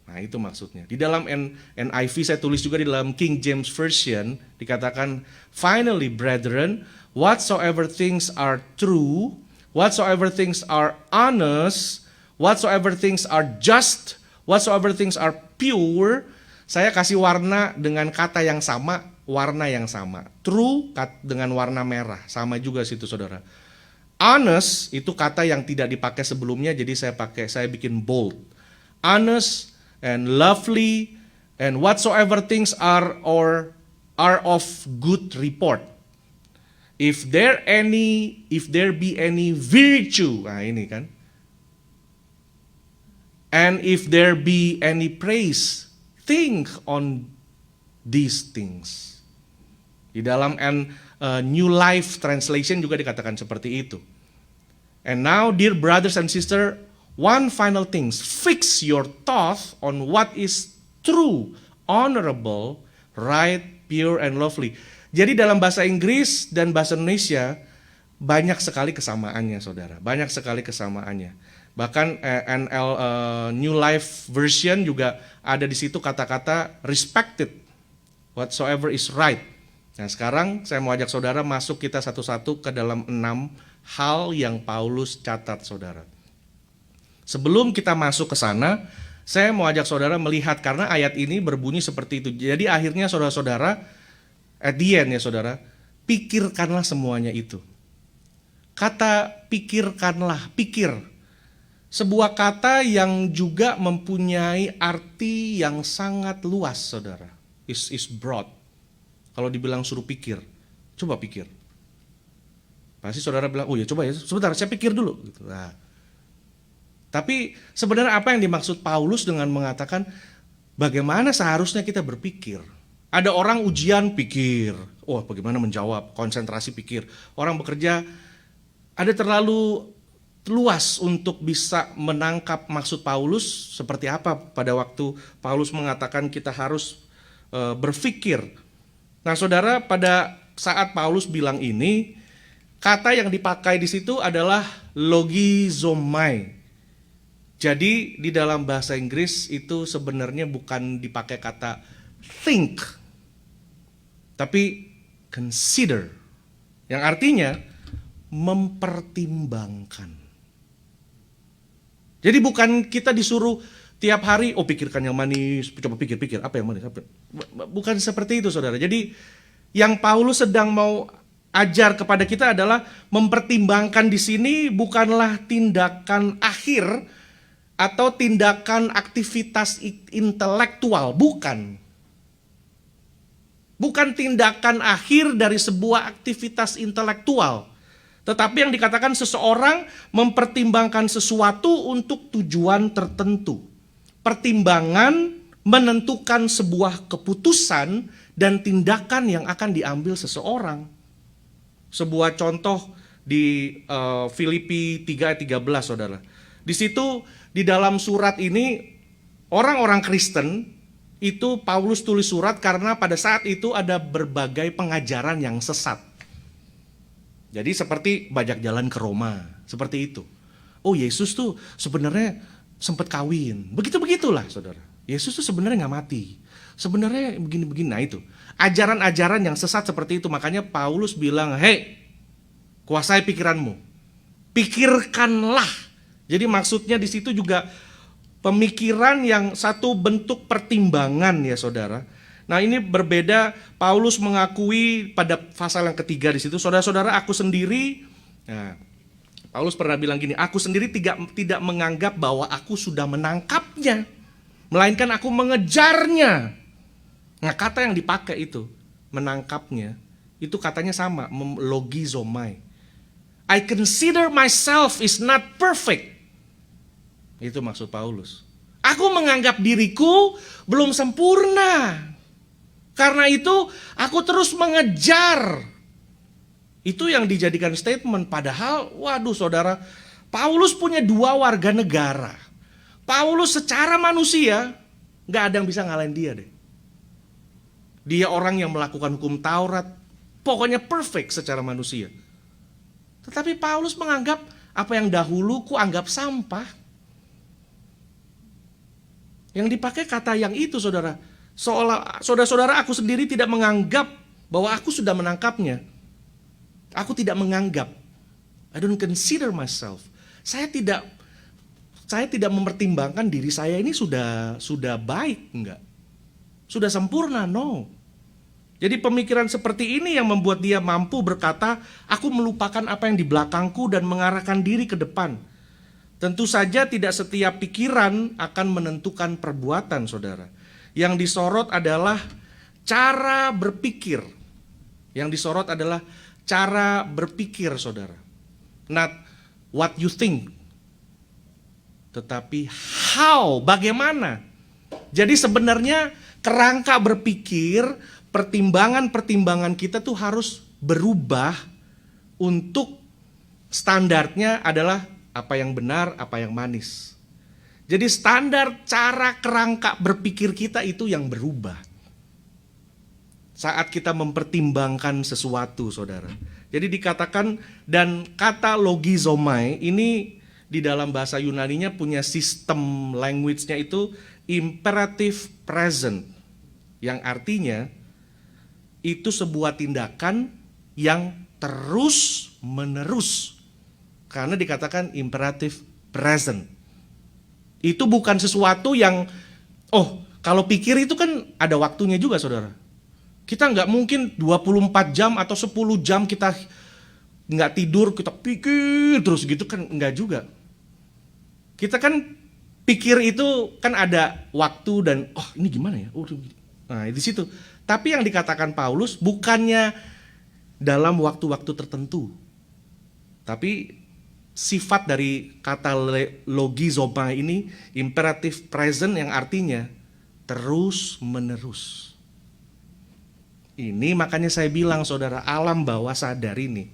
Nah itu maksudnya. Di dalam NIV saya tulis juga di dalam King James Version dikatakan, finally brethren, whatsoever things are true, whatsoever things are honest, whatsoever things are just, whatsoever things are pure. Saya kasih warna dengan kata yang sama, warna yang sama. True dengan warna merah, sama juga situ saudara. Honest itu kata yang tidak dipakai sebelumnya, jadi saya bikin bold. Honest and lovely, And whatsoever things are of good report. If there be any virtue, nah ini kan. And if there be any praise, think on these things. Di dalam New Life Translation juga dikatakan seperti itu. And now, dear brothers and sisters, one final thing, fix your thought on what is true, honorable, right, pure, and lovely. Jadi dalam bahasa Inggris dan bahasa Indonesia banyak sekali kesamaannya, saudara. Banyak sekali kesamaannya. Bahkan New Life Version juga ada di situ kata-kata respected, whatsoever is right. Nah sekarang saya mau ajak saudara masuk kita satu-satu ke dalam 6 hal yang Paulus catat, saudara. Sebelum kita masuk ke sana, saya mau ajak saudara melihat karena ayat ini berbunyi seperti itu. Jadi akhirnya saudara-saudara, at the end ya saudara, pikirkanlah semuanya itu. Kata pikirkanlah, pikir. Sebuah kata yang juga mempunyai arti yang sangat luas, saudara. Is broad. Kalau dibilang suruh pikir, coba pikir. Pasti saudara bilang, oh ya coba ya, sebentar saya pikir dulu. Gitu. Nah, tapi sebenarnya apa yang dimaksud Paulus dengan mengatakan bagaimana seharusnya kita berpikir? Ada orang ujian pikir, oh bagaimana menjawab, konsentrasi pikir. Orang bekerja ada terlalu luas untuk bisa menangkap maksud Paulus seperti apa pada waktu Paulus mengatakan kita harus berpikir. Nah, saudara, pada saat Paulus bilang ini, kata yang dipakai di situ adalah logizomai. Jadi di dalam bahasa Inggris itu sebenarnya bukan dipakai kata think, tapi consider, yang artinya mempertimbangkan. Jadi bukan kita disuruh tiap hari, oh pikirkan yang manis, coba pikir-pikir apa yang manis. Bukan seperti itu, saudara. Jadi yang Paulus sedang mau ajar kepada kita adalah mempertimbangkan di sini bukanlah tindakan akhir atau tindakan aktivitas intelektual, bukan. Bukan tindakan akhir dari sebuah aktivitas intelektual. Tetapi yang dikatakan seseorang mempertimbangkan sesuatu untuk tujuan tertentu. Pertimbangan menentukan sebuah keputusan dan tindakan yang akan diambil seseorang. Sebuah contoh di Filipi 3 ayat 13, saudara. Di situ di dalam surat ini orang-orang Kristen itu Paulus tulis surat karena pada saat itu ada berbagai pengajaran yang sesat. Jadi seperti bajak jalan ke Roma, seperti itu. Oh Yesus tuh sebenarnya sempat kawin, begitulah saudara. Yesus tuh sebenarnya nggak mati, sebenarnya begini-begini. Nah itu ajaran-ajaran yang sesat seperti itu. Makanya Paulus bilang, hei, kuasai pikiranmu, pikirkanlah. Jadi maksudnya di situ juga pemikiran yang satu bentuk pertimbangan ya saudara. Nah ini berbeda, Paulus mengakui pada pasal yang ketiga di situ, saudara-saudara aku sendiri, nah, Paulus pernah bilang gini, aku sendiri tidak menganggap bahwa aku sudah menangkapnya, melainkan aku mengejarnya. Nah kata yang dipakai itu, menangkapnya, itu katanya sama, logizomai. I consider myself is not perfect. Itu maksud Paulus. Aku menganggap diriku belum sempurna. Karena itu aku terus mengejar. Itu yang dijadikan statement. Padahal waduh saudara, Paulus punya 2 warga negara. Paulus secara manusia gak ada yang bisa ngalahin dia deh. Dia orang yang melakukan hukum Taurat. Pokoknya perfect secara manusia. Tetapi Paulus menganggap apa yang dahulu ku anggap sampah. Yang dipakai kata yang itu saudara. Seolah saudara-saudara aku sendiri tidak menganggap bahwa aku sudah menangkapnya. Aku tidak menganggap. I don't consider myself. Saya tidak mempertimbangkan diri saya ini sudah baik, enggak. Sudah sempurna, no. Jadi pemikiran seperti ini yang membuat dia mampu berkata, aku melupakan apa yang di belakangku dan mengarahkan diri ke depan. Tentu saja tidak setiap pikiran akan menentukan perbuatan, saudara. Yang disorot adalah cara berpikir. Yang disorot adalah cara berpikir, saudara. Not what you think, tetapi how, bagaimana. Jadi sebenarnya kerangka berpikir, pertimbangan-pertimbangan kita tuh harus berubah untuk standarnya adalah apa yang benar, apa yang manis. Jadi standar cara kerangka berpikir kita itu yang berubah saat kita mempertimbangkan sesuatu, saudara. Jadi dikatakan, dan kata logizomai ini di dalam bahasa Yunaninya punya sistem language-nya itu imperative present, yang artinya itu sebuah tindakan yang terus menerus, karena dikatakan imperative present. Itu bukan sesuatu yang kalau pikir itu kan ada waktunya juga, saudara. Kita nggak mungkin 24 jam atau 10 jam kita nggak tidur, kita pikir terus gitu kan, nggak juga. Kita kan pikir itu kan ada waktu dan ini gimana ya? Nah, di situ. Tapi yang dikatakan Paulus bukannya dalam waktu-waktu tertentu. Tapi sifat dari kata logizoma ini imperative present yang artinya terus menerus. Ini makanya saya bilang, saudara, alam bawah sadar ini,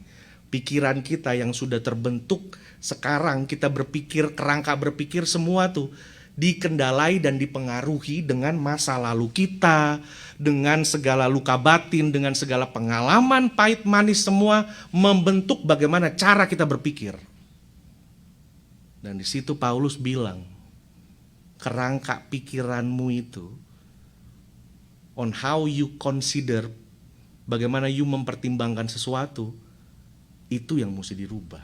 pikiran kita yang sudah terbentuk sekarang, kita berpikir, kerangka berpikir semua tuh dikendalai dan dipengaruhi dengan masa lalu kita, dengan segala luka batin, dengan segala pengalaman pahit manis, semua membentuk bagaimana cara kita berpikir. Dan di situ Paulus bilang, kerangka pikiranmu itu, on how you consider, bagaimana you mempertimbangkan sesuatu, itu yang mesti dirubah.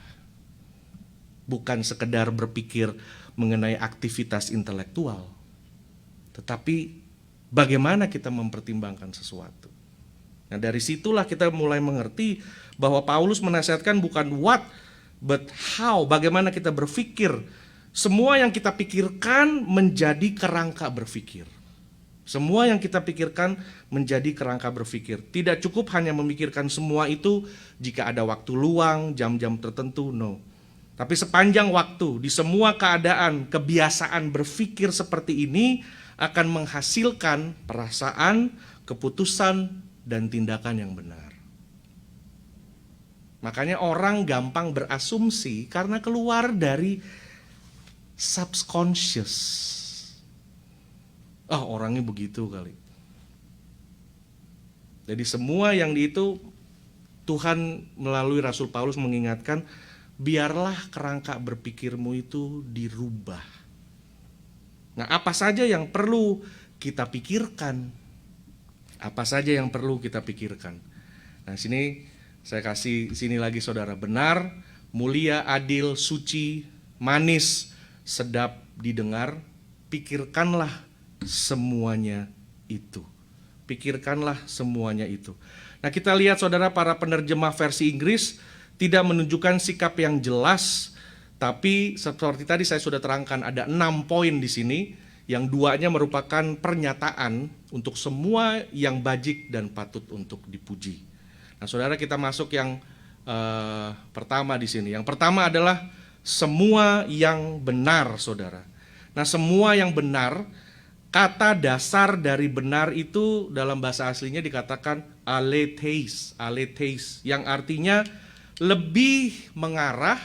Bukan sekedar berpikir mengenai aktivitas intelektual, tetapi bagaimana kita mempertimbangkan sesuatu. Nah, dari situlah kita mulai mengerti bahwa Paulus menasihatkan bukan what, but how, bagaimana kita berpikir. Semua yang kita pikirkan menjadi kerangka berpikir. Semua yang kita pikirkan menjadi kerangka berpikir. Tidak cukup hanya memikirkan semua itu jika ada waktu luang, jam-jam tertentu, no. Tapi sepanjang waktu, di semua keadaan, kebiasaan berpikir seperti ini akan menghasilkan perasaan, keputusan, dan tindakan yang benar. Makanya orang gampang berasumsi karena keluar dari subconscious. Orangnya begitu kali. Jadi semua yang itu Tuhan melalui Rasul Paulus mengingatkan, biarlah kerangka berpikirmu itu dirubah. Nah, apa saja yang perlu kita pikirkan? Apa saja yang perlu kita pikirkan? Nah, sini saya kasih sini lagi, saudara. Benar, mulia, adil, suci, manis, sedap didengar. Pikirkanlah semuanya itu. Pikirkanlah semuanya itu. Nah, kita lihat, saudara, para penerjemah versi Inggris tidak menunjukkan sikap yang jelas, tapi seperti tadi saya sudah terangkan, ada 6 poin di sini, yang 2-nya merupakan pernyataan untuk semua yang bajik dan patut untuk dipuji. Nah, saudara, kita masuk yang pertama di sini. Yang pertama adalah semua yang benar, saudara. Nah, semua yang benar, kata dasar dari benar itu dalam bahasa aslinya dikatakan aletheis, yang artinya lebih mengarah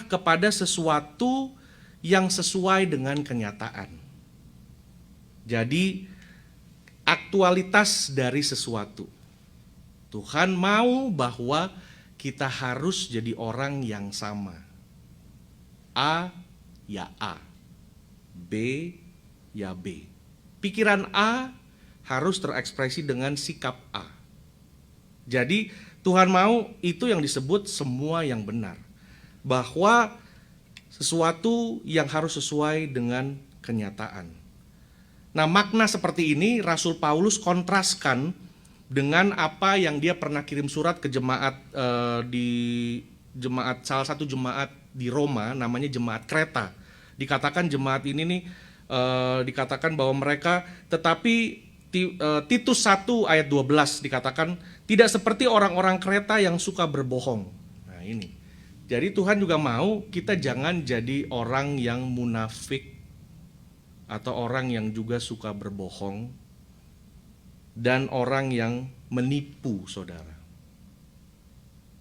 kepada sesuatu yang sesuai dengan kenyataan. Jadi aktualitas dari sesuatu. Tuhan mau bahwa kita harus jadi orang yang sama. A ya A, B ya B. Pikiran A harus terekspresi dengan sikap A. Jadi Tuhan mau itu yang disebut semua yang benar. Bahwa sesuatu yang harus sesuai dengan kenyataan. Nah, makna seperti ini Rasul Paulus kontraskan dengan apa yang dia pernah kirim surat ke jemaat salah satu jemaat di Roma, namanya jemaat Kreta. Dikatakan jemaat ini nih dikatakan bahwa mereka, tetapi Titus 1 ayat 12 dikatakan tidak seperti orang-orang Kreta yang suka berbohong. Nah ini, jadi Tuhan juga mau kita jangan jadi orang yang munafik atau orang yang juga suka berbohong dan orang yang menipu, saudara.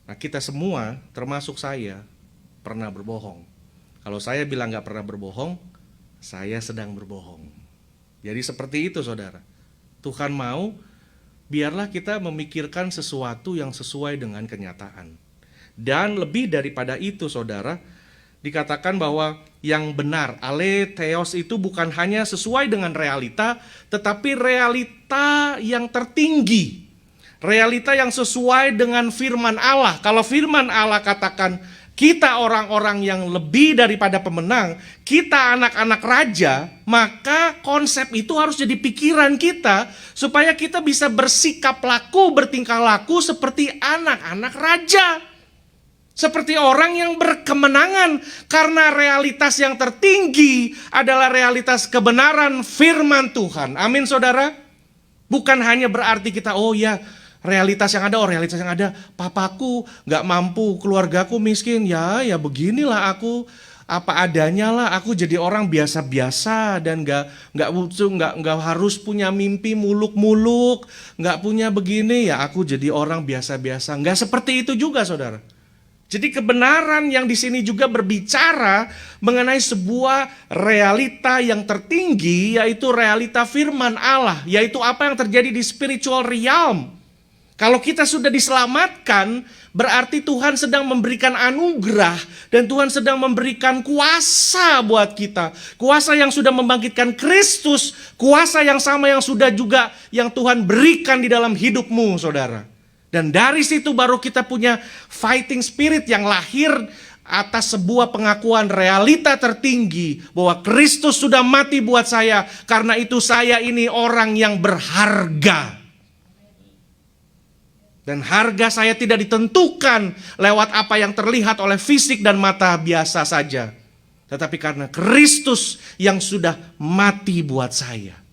Nah kita semua termasuk saya pernah berbohong. Kalau saya bilang gak pernah berbohong, saya sedang berbohong. Jadi seperti itu, saudara. Tuhan mau biarlah kita memikirkan sesuatu yang sesuai dengan kenyataan. Dan lebih daripada itu, saudara, dikatakan bahwa yang benar, aletheos itu bukan hanya sesuai dengan realita, tetapi realita yang tertinggi. Realita yang sesuai dengan firman Allah. Kalau firman Allah katakan kita orang-orang yang lebih daripada pemenang, kita anak-anak raja, maka konsep itu harus jadi pikiran kita supaya kita bisa bersikap laku, bertingkah laku seperti anak-anak raja. Seperti orang yang berkemenangan, karena realitas yang tertinggi adalah realitas kebenaran firman Tuhan. Amin, saudara. Bukan hanya berarti kita, oh ya, realitas yang ada, papaku gak mampu, keluargaku miskin, ya beginilah aku, apa adanya lah, aku jadi orang biasa-biasa dan gak harus punya mimpi muluk-muluk, gak punya begini, ya aku jadi orang biasa-biasa. Gak seperti itu juga, saudara. Jadi kebenaran yang di sini juga berbicara mengenai sebuah realita yang tertinggi, yaitu realita firman Allah, yaitu apa yang terjadi di spiritual realm. Kalau kita sudah diselamatkan, berarti Tuhan sedang memberikan anugerah dan Tuhan sedang memberikan kuasa buat kita. Kuasa yang sudah membangkitkan Kristus, kuasa yang sama yang sudah juga yang Tuhan berikan di dalam hidupmu, saudara. Dan dari situ baru kita punya fighting spirit yang lahir atas sebuah pengakuan realita tertinggi bahwa Kristus sudah mati buat saya, karena itu saya ini orang yang berharga. Dan harga saya tidak ditentukan lewat apa yang terlihat oleh fisik dan mata biasa saja, tetapi karena Kristus yang sudah mati buat saya.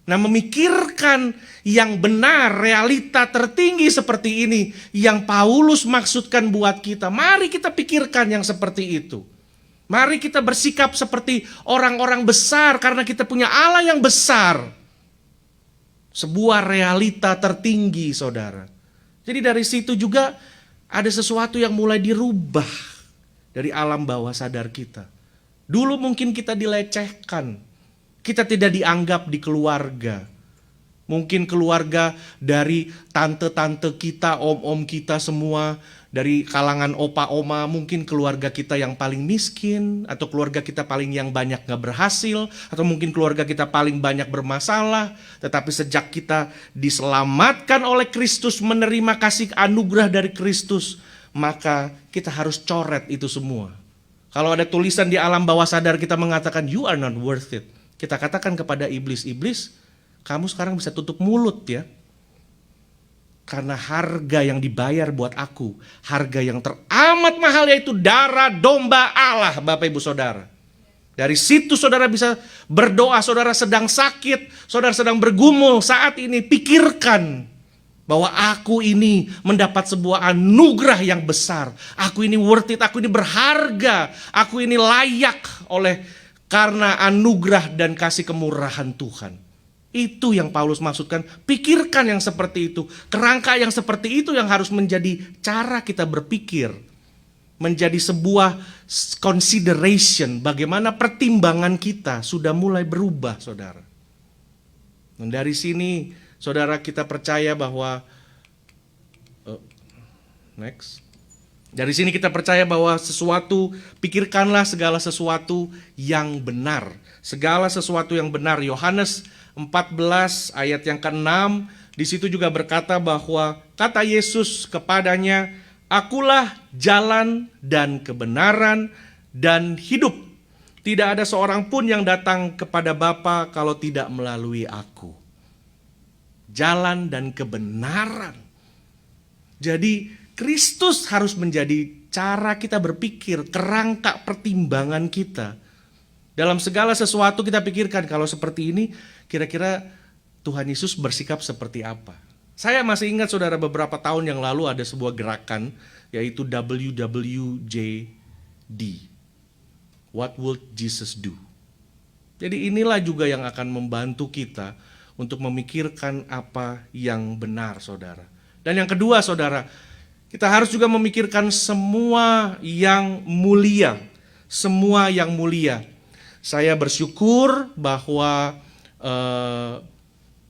Nah, memikirkan yang benar, realita tertinggi seperti ini yang Paulus maksudkan buat kita. Mari kita pikirkan yang seperti itu. Mari kita bersikap seperti orang-orang besar karena kita punya Allah yang besar. Sebuah realita tertinggi, saudara. Jadi dari situ juga ada sesuatu yang mulai dirubah dari alam bawah sadar kita. Dulu mungkin kita dilecehkan. Kita tidak dianggap di keluarga. Mungkin keluarga dari tante-tante kita, om-om kita semua, dari kalangan opa-oma, mungkin keluarga kita yang paling miskin, atau keluarga kita paling yang banyak gak berhasil, atau mungkin keluarga kita paling banyak bermasalah. Tetapi sejak kita diselamatkan oleh Kristus, menerima kasih anugerah dari Kristus, maka kita harus coret itu semua. Kalau ada tulisan di alam bawah sadar kita mengatakan, you are not worth it. Kita katakan kepada iblis, kamu sekarang bisa tutup mulut ya. Karena harga yang dibayar buat aku, harga yang teramat mahal, yaitu darah domba Allah, Bapak Ibu Saudara. Dari situ saudara bisa berdoa, saudara sedang sakit, saudara sedang bergumul saat ini, pikirkan bahwa aku ini mendapat sebuah anugerah yang besar. Aku ini worth it, aku ini berharga, aku ini layak karena anugerah dan kasih kemurahan Tuhan. Itu yang Paulus maksudkan, pikirkan yang seperti itu. Kerangka yang seperti itu yang harus menjadi cara kita berpikir. Menjadi sebuah consideration, bagaimana pertimbangan kita sudah mulai berubah, saudara. Dan dari sini, saudara, kita percaya bahwa dari sini kita percaya bahwa pikirkanlah segala sesuatu yang benar. Segala sesuatu yang benar. Yohanes 14 ayat yang ke-6, di situ juga berkata bahwa kata Yesus kepadanya, akulah jalan dan kebenaran dan hidup. Tidak ada seorang pun yang datang kepada Bapa kalau tidak melalui aku. Jalan dan kebenaran. Jadi Kristus harus menjadi cara kita berpikir, kerangka pertimbangan kita. Dalam segala sesuatu kita pikirkan, kalau seperti ini, kira-kira Tuhan Yesus bersikap seperti apa? Saya masih ingat saudara, beberapa tahun yang lalu ada sebuah gerakan, yaitu WWJD. What would Jesus do? Jadi inilah juga yang akan membantu kita untuk memikirkan apa yang benar, saudara. Dan yang kedua, saudara, kita harus juga memikirkan semua yang mulia. Semua yang mulia. Saya bersyukur bahwa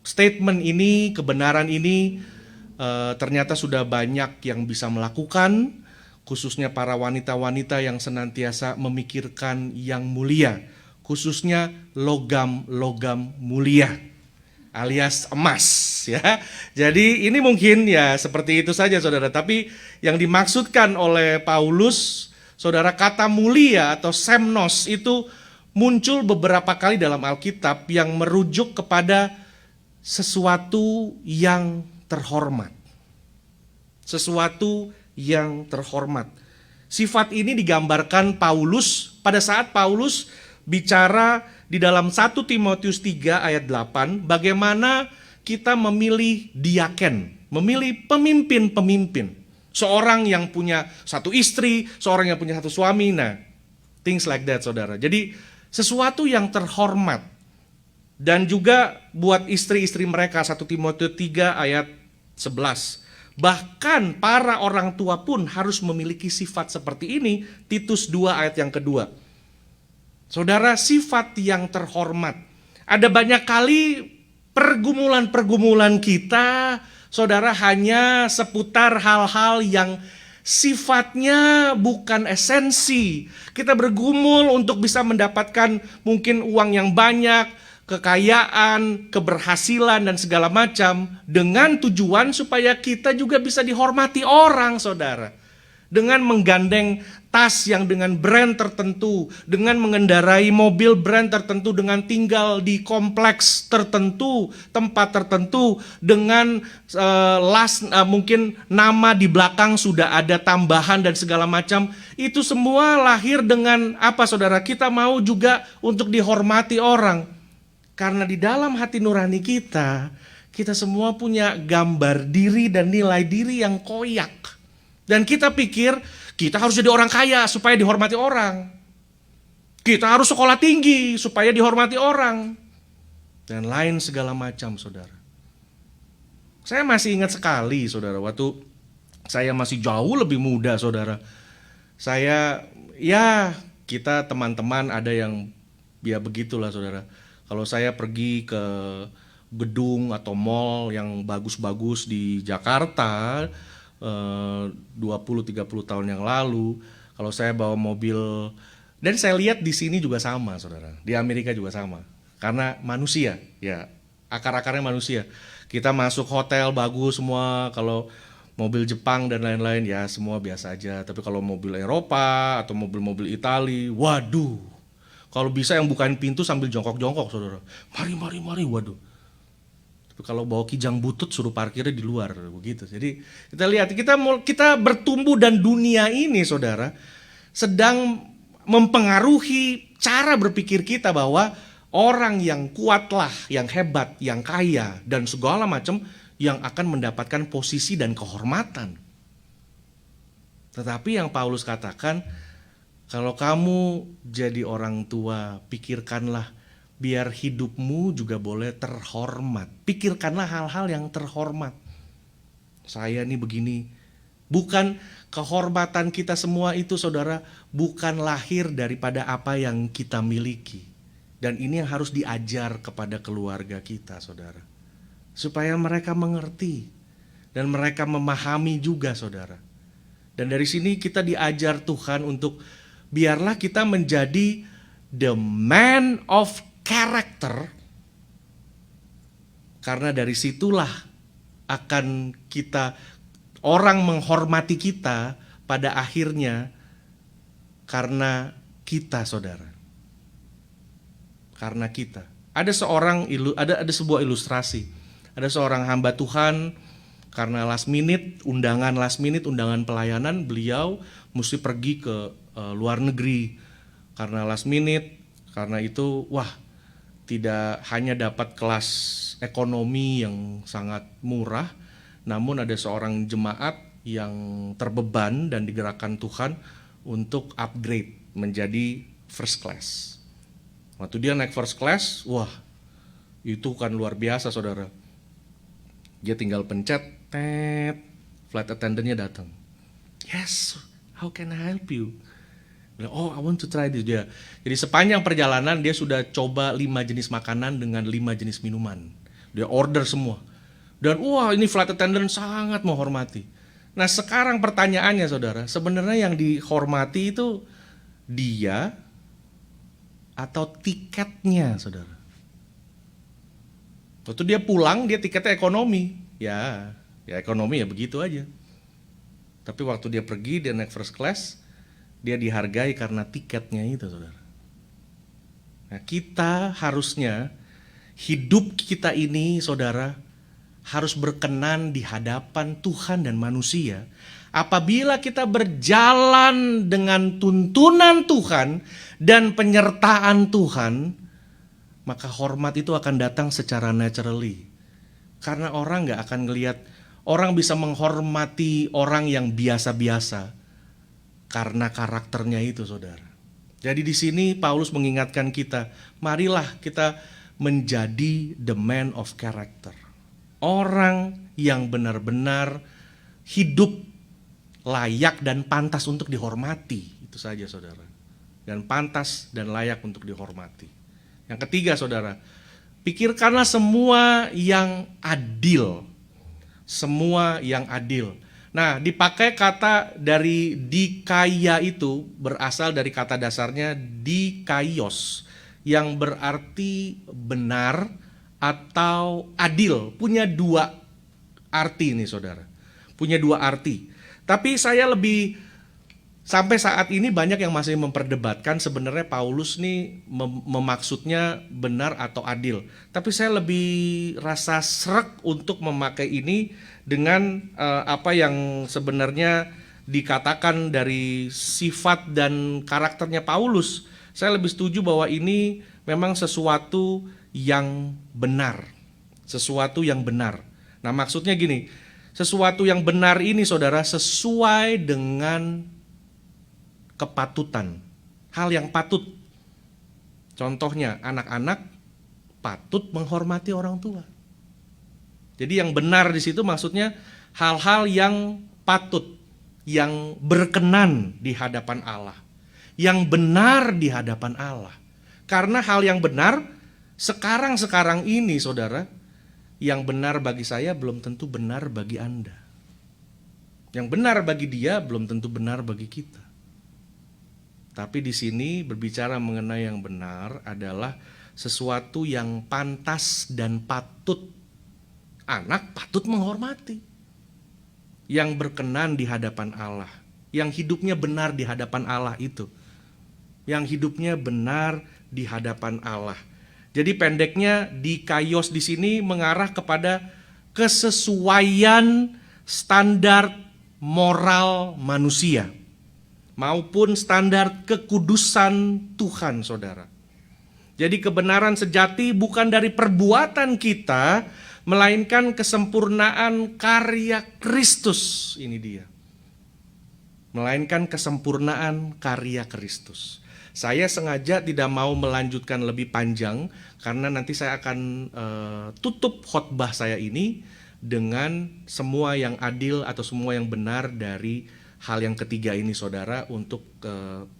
statement ini, kebenaran ini ternyata sudah banyak yang bisa melakukan, khususnya para wanita-wanita yang senantiasa memikirkan yang mulia, khususnya logam-logam mulia alias emas, ya. Jadi ini mungkin ya seperti itu saja, saudara. Tapi yang dimaksudkan oleh Paulus, saudara, kata mulia atau semnos itu muncul beberapa kali dalam Alkitab yang merujuk kepada sesuatu yang terhormat. Sesuatu yang terhormat. Sifat ini digambarkan Paulus pada saat Paulus bicara di dalam 1 Timotius 3 ayat 8, bagaimana kita memilih diaken, memilih pemimpin-pemimpin. Seorang yang punya satu istri, seorang yang punya satu suami, nah, things like that, saudara. Jadi sesuatu yang terhormat. Dan juga buat istri-istri mereka, 1 Timotius 3 ayat 11. Bahkan para orang tua pun harus memiliki sifat seperti ini, Titus 2 ayat yang kedua. Saudara, sifat yang terhormat. Ada banyak kali pergumulan-pergumulan kita, saudara, hanya seputar hal-hal yang sifatnya bukan esensi. Kita bergumul untuk bisa mendapatkan mungkin uang yang banyak, kekayaan, keberhasilan, dan segala macam, dengan tujuan supaya kita juga bisa dihormati orang, saudara. Dengan menggandeng tas yang dengan brand tertentu, dengan mengendarai mobil brand tertentu, dengan tinggal di kompleks tertentu, tempat tertentu, dengan mungkin nama di belakang sudah ada tambahan dan segala macam. Itu semua lahir dengan apa, saudara? Kita mau juga untuk dihormati orang. Karena di dalam hati nurani kita semua punya gambar diri dan nilai diri yang koyak. Dan kita pikir kita harus jadi orang kaya supaya dihormati orang. Kita harus sekolah tinggi supaya dihormati orang. Dan lain segala macam, saudara. Saya masih ingat sekali, saudara, waktu saya masih jauh lebih muda, saudara. Kita teman-teman ada yang ya begitulah, saudara. Kalau saya pergi ke gedung atau mall yang bagus-bagus di Jakarta 20-30 tahun yang lalu, kalau saya bawa mobil, dan saya lihat di sini juga sama, saudara, di Amerika juga sama, karena manusia, ya akar-akarnya manusia. Kita masuk hotel bagus semua, kalau mobil Jepang dan lain-lain ya semua biasa aja. Tapi kalau mobil Eropa atau mobil-mobil Itali, waduh, kalau bisa yang bukain pintu sambil jongkok-jongkok, saudara, mari, waduh. Kalau bawa kijang butut suruh parkirnya di luar begitu. Jadi kita lihat kita bertumbuh, dan dunia ini, saudara, sedang mempengaruhi cara berpikir kita bahwa orang yang kuatlah, yang hebat, yang kaya dan segala macam yang akan mendapatkan posisi dan kehormatan. Tetapi yang Paulus katakan, kalau kamu jadi orang tua, pikirkanlah biar hidupmu juga boleh terhormat. Pikirkanlah hal-hal yang terhormat. Saya nih begini. Bukan kehormatan kita semua itu, saudara, bukan lahir daripada apa yang kita miliki. Dan ini yang harus diajar kepada keluarga kita, saudara. Supaya mereka mengerti. Dan mereka memahami juga, saudara. Dan dari sini kita diajar Tuhan untuk biarlah kita menjadi the man of karakter, karena dari situlah akan kita, orang menghormati kita pada akhirnya karena kita, saudara. Karena kita. Ada sebuah ilustrasi. Ada seorang hamba Tuhan, karena undangan pelayanan, beliau mesti pergi ke luar negeri. Karena last minute Karena itu, tidak hanya dapat kelas ekonomi yang sangat murah, namun ada seorang jemaat yang terbeban dan digerakkan Tuhan untuk upgrade menjadi first class. Waktu dia naik first class, itu kan luar biasa saudara. Dia tinggal pencet, flight attendant-nya datang. Yes, how can I help you? Oh, I want to try this. Jadi sepanjang perjalanan dia sudah coba 5 jenis makanan dengan 5 jenis minuman. Dia order semua. Dan ini flight attendant sangat menghormati. Nah sekarang pertanyaannya saudara, sebenarnya yang dihormati itu dia atau tiketnya saudara? Waktu dia pulang dia tiketnya ekonomi. Ya ekonomi ya begitu aja. Tapi waktu dia pergi dia naik first class, dia dihargai karena tiketnya itu saudara. Nah kita harusnya hidup kita ini saudara harus berkenan di hadapan Tuhan dan manusia. Apabila kita berjalan dengan tuntunan Tuhan dan penyertaan Tuhan, maka hormat itu akan datang secara naturally. Karena orang gak akan ngelihat, orang bisa menghormati orang yang biasa-biasa karena karakternya itu saudara. Jadi di sini Paulus mengingatkan kita, marilah kita menjadi the man of character. Orang yang benar-benar hidup layak dan pantas untuk dihormati. Itu saja saudara. Dan pantas dan layak untuk dihormati. Yang ketiga saudara, pikirkanlah semua yang adil. Semua yang adil. Nah, dipakai kata dari dikaya itu berasal dari kata dasarnya dikaios yang berarti benar atau adil. Punya 2 arti nih saudara. Punya 2 arti. Tapi saya sampai saat ini banyak yang masih memperdebatkan sebenarnya Paulus nih memaksudnya benar atau adil. Tapi saya lebih rasa srek untuk memakai ini dengan apa yang sebenarnya dikatakan dari sifat dan karakternya Paulus. Saya lebih setuju bahwa ini memang sesuatu yang benar. Sesuatu yang benar. Nah maksudnya gini, sesuatu yang benar ini saudara sesuai dengan kepatutan. Hal yang patut. Contohnya anak-anak patut menghormati orang tua. Jadi yang benar di situ maksudnya hal-hal yang patut, yang berkenan di hadapan Allah. Yang benar di hadapan Allah. Karena hal yang benar sekarang ini saudara, yang benar bagi saya belum tentu benar bagi Anda. Yang benar bagi dia belum tentu benar bagi kita. Tapi di sini berbicara mengenai yang benar adalah sesuatu yang pantas dan patut. Anak patut menghormati. Yang berkenan di hadapan Allah. Yang hidupnya benar di hadapan Allah itu. Yang hidupnya benar di hadapan Allah. Jadi pendeknya dikaios di sini mengarah kepada kesesuaian standar moral manusia maupun standar kekudusan Tuhan saudara. Jadi kebenaran sejati bukan dari perbuatan kita, melainkan kesempurnaan karya Kristus. Ini dia. Melainkan kesempurnaan karya Kristus. Saya sengaja tidak mau melanjutkan lebih panjang karena nanti saya akan tutup khotbah saya ini dengan semua yang adil atau semua yang benar dari hal yang ketiga ini saudara, untuk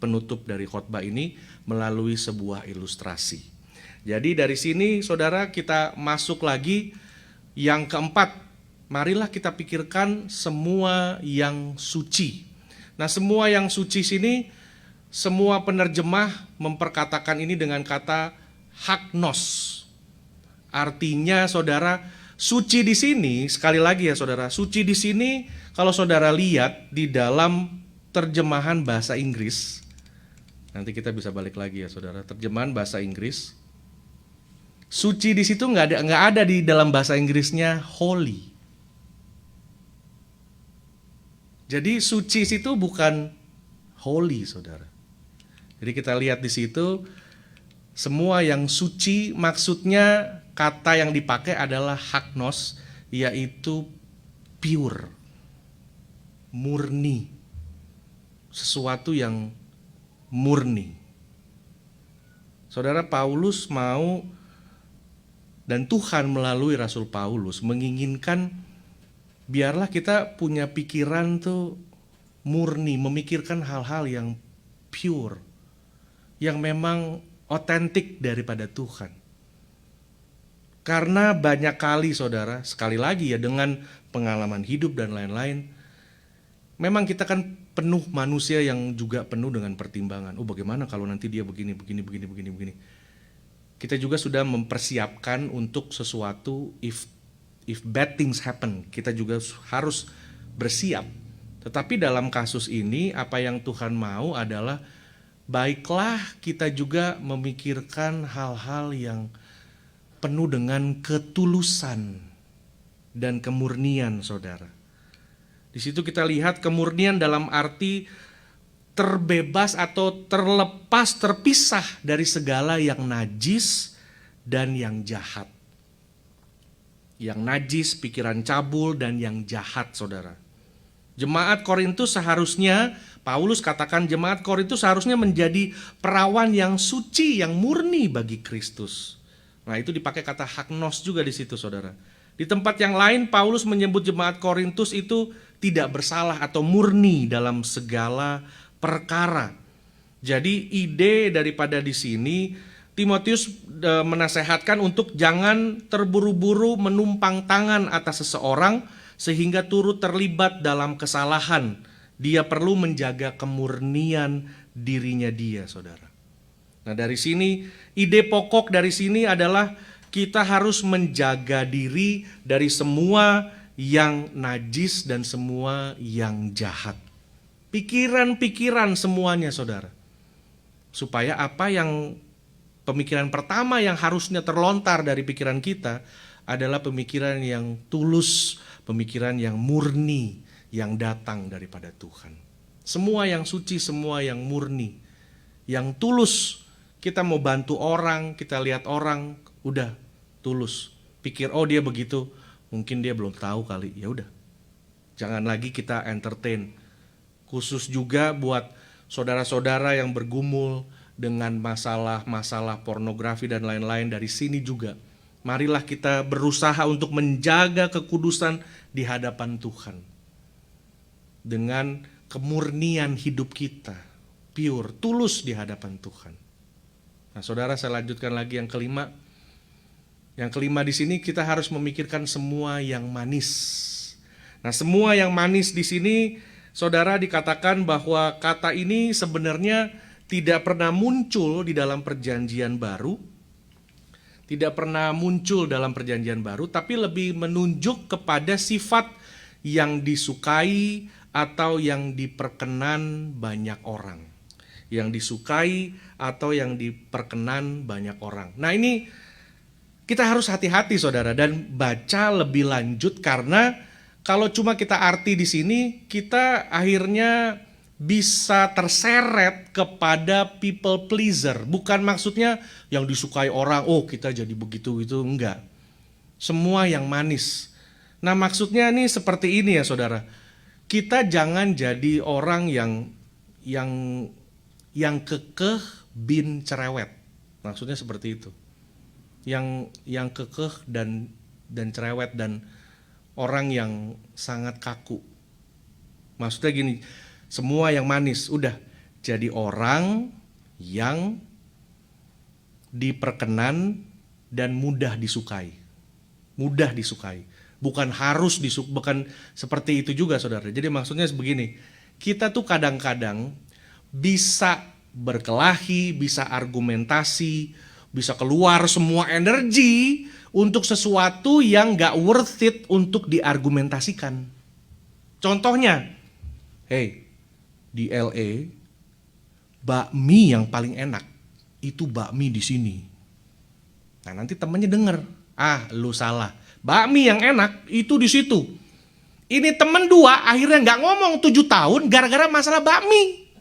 penutup dari khotbah ini melalui sebuah ilustrasi. Jadi dari sini saudara kita masuk lagi yang keempat. Marilah kita pikirkan semua yang suci. Nah semua yang suci sini, semua penerjemah memperkatakan ini dengan kata haknos. Artinya saudara, suci di sini, sekali lagi ya saudara, suci di sini kalau saudara lihat di dalam terjemahan bahasa Inggris, nanti kita bisa balik lagi ya saudara, terjemahan bahasa Inggris, suci di situ nggak ada di dalam bahasa Inggrisnya holy. Jadi suci situ bukan holy saudara. Jadi kita lihat di situ Semua yang suci, maksudnya kata yang dipakai adalah hagnos, yaitu pure, murni, sesuatu yang murni. Saudara, Paulus mau, dan Tuhan melalui Rasul Paulus menginginkan biarlah kita punya pikiran tuh murni, memikirkan hal-hal yang pure, yang memang otentik daripada Tuhan. Karena banyak kali saudara, sekali lagi ya, dengan pengalaman hidup dan lain-lain, memang kita kan penuh manusia yang juga penuh dengan pertimbangan. Oh, bagaimana kalau nanti dia begini. Kita juga sudah mempersiapkan untuk sesuatu if bad things happen. Kita juga harus bersiap. Tetapi dalam kasus ini apa yang Tuhan mau adalah baiklah kita juga memikirkan hal-hal yang penuh dengan ketulusan dan kemurnian, saudara. Di situ kita lihat kemurnian dalam arti terbebas atau terlepas, terpisah dari segala yang najis dan yang jahat. Yang najis, pikiran cabul, dan yang jahat, saudara. Jemaat Korintus seharusnya, Paulus katakan jemaat Korintus seharusnya menjadi perawan yang suci, yang murni bagi Kristus. Nah, itu dipakai kata hagnos juga di situ, saudara. Di tempat yang lain Paulus menyebut jemaat Korintus itu tidak bersalah atau murni dalam segala perkara. Jadi ide daripada di sini Timotius menasehatkan untuk jangan terburu-buru menumpang tangan atas seseorang sehingga turut terlibat dalam kesalahan. Dia perlu menjaga kemurnian dirinya dia, saudara. Nah, dari sini ide pokok dari sini adalah kita harus menjaga diri dari semua yang najis dan semua yang jahat. Pikiran-pikiran semuanya, saudara. Supaya apa yang pemikiran pertama yang harusnya terlontar dari pikiran kita adalah pemikiran yang tulus, pemikiran yang murni, yang datang daripada Tuhan. Semua yang suci, semua yang murni, yang tulus. Kita mau bantu orang, kita lihat orang, udah tulus. Pikir, oh dia begitu, mungkin dia belum tahu kali, ya udah. Jangan lagi kita entertain. Khusus juga buat saudara-saudara yang bergumul dengan masalah-masalah pornografi dan lain-lain, dari sini juga. Marilah kita berusaha untuk menjaga kekudusan di hadapan Tuhan. Dengan kemurnian hidup kita, pure, tulus di hadapan Tuhan. Nah, saudara, saya lanjutkan lagi yang kelima. Yang kelima di sini kita harus memikirkan semua yang manis. Nah, semua yang manis di sini, saudara, dikatakan bahwa kata ini sebenarnya tidak pernah muncul di dalam perjanjian baru. Tidak pernah muncul dalam perjanjian baru, tapi lebih menunjuk kepada sifat yang disukai atau yang diperkenan banyak orang. Yang disukai atau yang diperkenan banyak orang. Nah, ini kita harus hati-hati, saudara, dan baca lebih lanjut, karena kalau cuma kita arti di sini, kita akhirnya bisa terseret kepada people pleaser. Bukan maksudnya yang disukai orang, oh kita jadi begitu, itu enggak. Semua yang manis. Nah, maksudnya nih seperti ini ya, saudara. Kita jangan jadi orang yang kekeh bin cerewet. Maksudnya seperti itu. Yang kekeh dan cerewet, dan orang yang sangat kaku. Maksudnya gini, semua yang manis, udah jadi orang yang diperkenan dan mudah disukai. Mudah disukai. Bukan harus bukan seperti itu juga, saudara. Jadi maksudnya begini, kita tuh kadang-kadang bisa berkelahi, bisa argumentasi, bisa keluar semua energi untuk sesuatu yang gak worth it untuk diargumentasikan. Contohnya, di LA, bakmi yang paling enak itu bakmi di sini. Nah, nanti temennya denger, lu salah. Bakmi yang enak itu di situ. Ini temen dua akhirnya nggak ngomong 7 tahun gara-gara masalah bakmi.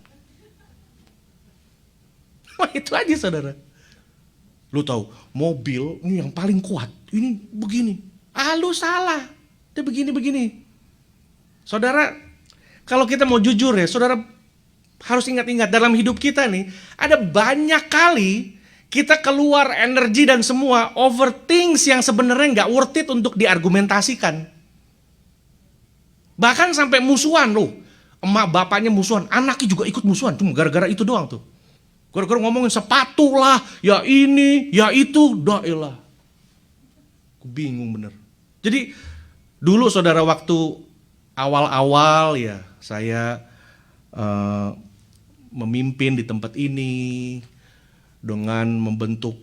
Wah, itu aja, saudara. Lu tahu, mobil ini yang paling kuat, ini begini. Ah, lu salah. Dia begini-begini. Saudara, kalau kita mau jujur ya, saudara harus ingat-ingat dalam hidup kita nih, ada banyak kali kita keluar energi dan semua over things yang sebenarnya nggak worth it untuk diargumentasikan. Bahkan sampai musuhan loh. Emak bapaknya musuhan, anaknya juga ikut musuhan, cuma gara-gara itu doang tuh. Gara-gara ngomongin sepatu lah, ya ini, ya itu, daelah. Aku bingung bener. Jadi dulu saudara waktu awal-awal ya saya memimpin di tempat ini dengan membentuk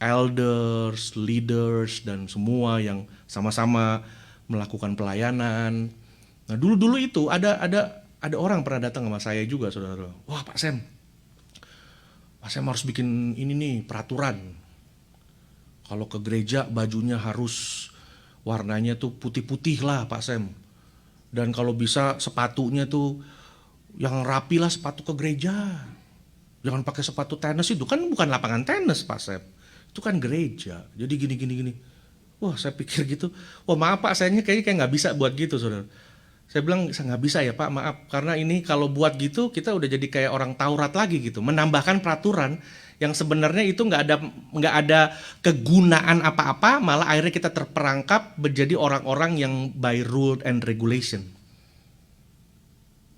elders, leaders dan semua yang sama-sama melakukan pelayanan. Nah dulu itu ada orang pernah datang sama saya juga saudara. Wah Pak Sam harus bikin ini nih peraturan. Kalau ke gereja bajunya harus warnanya tuh putih-putih lah Pak Sam. Dan kalau bisa sepatunya tuh yang rapi lah sepatu ke gereja. Jangan pakai sepatu tenis, itu kan bukan lapangan tenis Pak Sam. Itu kan gereja. Jadi gini. Wah saya pikir gitu. Wah maaf Pak, sayanya kayaknya nggak bisa buat gitu saudara. Saya bilang nggak bisa ya Pak, maaf. Karena ini kalau buat gitu kita udah jadi kayak orang Taurat lagi gitu. Menambahkan peraturan yang sebenarnya itu nggak ada kegunaan apa-apa, malah akhirnya kita terperangkap menjadi orang-orang yang by rule and regulation.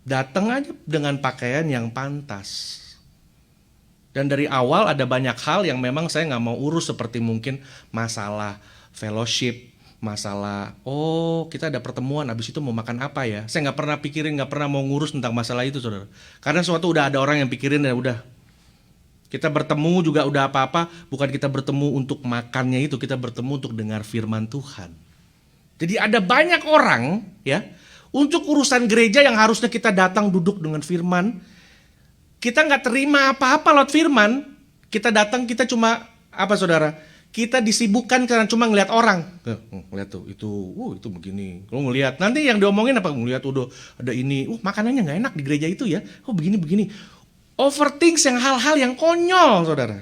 Datang aja dengan pakaian yang pantas. Dan dari awal ada banyak hal yang memang saya nggak mau urus, seperti mungkin masalah fellowship, masalah kita ada pertemuan habis itu mau makan apa ya. Saya nggak pernah mau ngurus tentang masalah itu saudara. Karena suatu udah ada orang yang pikirin ya udah. Kita bertemu juga udah apa-apa, bukan kita bertemu untuk makannya itu, kita bertemu untuk dengar firman Tuhan. Jadi ada banyak orang ya, untuk urusan gereja yang harusnya kita datang duduk dengan firman, kita nggak terima apa-apa lewat firman, kita datang kita cuma apa saudara? Kita disibukkan karena cuma ngelihat orang. Ngelihat tuh, itu begini. Kalau ngelihat, nanti yang diomongin apa? Ngelihat udah ada ini, makanannya nggak enak di gereja itu ya. Begini. Overthink yang hal-hal yang konyol, saudara.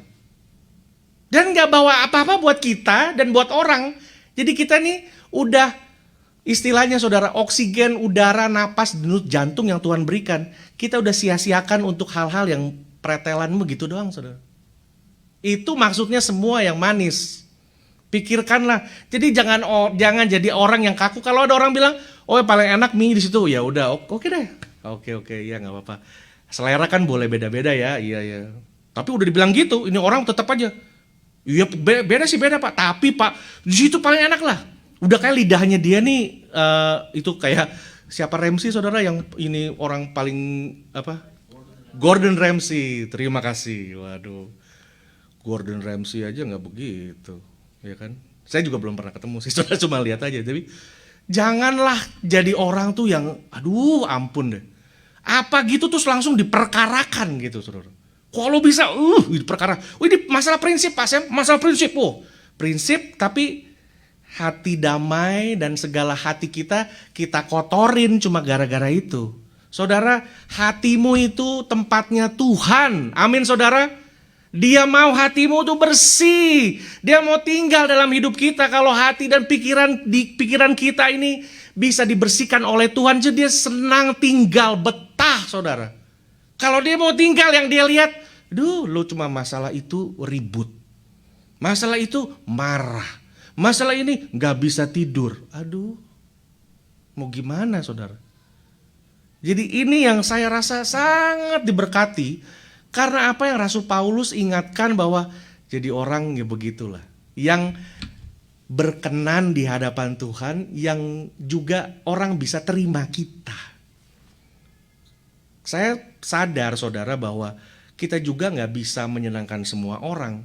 Dan nggak bawa apa-apa buat kita dan buat orang. Jadi kita nih udah istilahnya saudara, oksigen, udara, napas, denyut jantung yang Tuhan berikan, kita udah sia-siakan untuk hal-hal yang pretelan begitu doang, saudara. Itu maksudnya semua yang manis. Pikirkanlah. Jadi jangan jadi orang yang kaku. Kalau ada orang bilang, paling enak mie di situ, ya udah, oke deh. Oke, ya nggak apa-apa. Selera kan boleh beda-beda ya, iya. Tapi udah dibilang gitu, ini orang tetap aja. Iya beda Pak. Tapi Pak, di situ paling enak lah. Udah kayak lidahnya dia nih, itu kayak siapa Ramsay saudara yang ini orang paling apa? Gordon Ramsay. Terima kasih. Waduh. Gordon Ramsay aja nggak begitu, ya kan? Saya juga belum pernah ketemu sih, saudara cuma lihat aja. Tapi janganlah jadi orang tuh yang, aduh ampun deh. Apa gitu terus langsung diperkarakan gitu, saudara. Kalau bisa, diperkara. Ini masalah prinsip Pak Sam, masalah prinsip. Prinsip tapi hati damai dan segala hati kita kotorin cuma gara-gara itu. Saudara, hatimu itu tempatnya Tuhan. Amin saudara. Dia mau hatimu tuh bersih. Dia mau tinggal dalam hidup kita. Kalau hati dan pikiran kita ini bisa dibersihkan oleh Tuhan, jadi dia senang tinggal, betah saudara. Kalau dia mau tinggal yang dia lihat, lu cuma masalah itu ribut. Masalah itu marah. Masalah ini gak bisa tidur. Aduh, mau gimana saudara? Jadi ini yang saya rasa sangat diberkati. Karena apa yang Rasul Paulus ingatkan bahwa jadi orang ya begitulah. Yang berkenan di hadapan Tuhan, yang juga orang bisa terima kita. Saya sadar saudara bahwa kita juga gak bisa menyenangkan semua orang.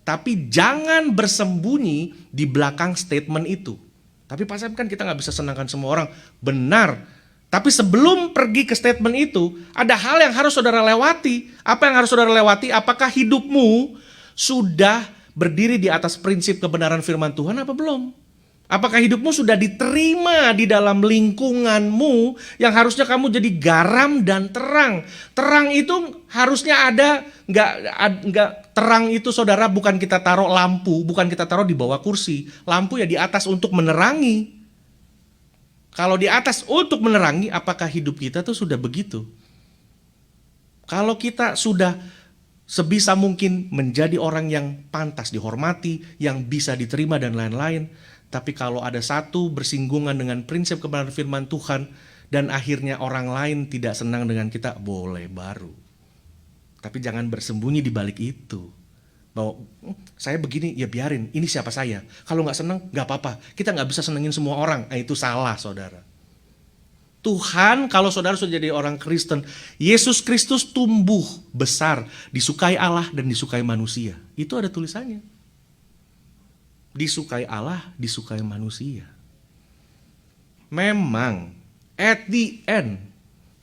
Tapi jangan bersembunyi di belakang statement itu. Tapi Pak Sam kan kita gak bisa senangkan semua orang. Benar. Tapi sebelum pergi ke statement itu, ada hal yang harus saudara lewati. Apa yang harus saudara lewati? Apakah hidupmu sudah berdiri di atas prinsip kebenaran firman Tuhan apa belum? Apakah hidupmu sudah diterima di dalam lingkunganmu yang harusnya kamu jadi garam dan terang? Terang itu harusnya ada, nggak terang itu saudara bukan kita taruh lampu, bukan kita taruh di bawah kursi. Lampu ya di atas untuk menerangi. Kalau di atas untuk menerangi, apakah hidup kita tuh sudah begitu? Kalau kita sudah sebisa mungkin menjadi orang yang pantas dihormati, yang bisa diterima dan lain-lain, tapi kalau ada satu bersinggungan dengan prinsip kebenaran firman Tuhan dan akhirnya orang lain tidak senang dengan kita, boleh baru. Tapi jangan bersembunyi di balik itu. Bahwa saya begini, ya biarin, ini siapa saya. Kalau gak senang, gak apa-apa. Kita gak bisa senengin semua orang. Nah, itu salah saudara. Tuhan, kalau saudara sudah jadi orang Kristen, Yesus Kristus tumbuh besar, disukai Allah dan disukai manusia. Itu ada tulisannya. Disukai Allah, disukai manusia. Memang at the end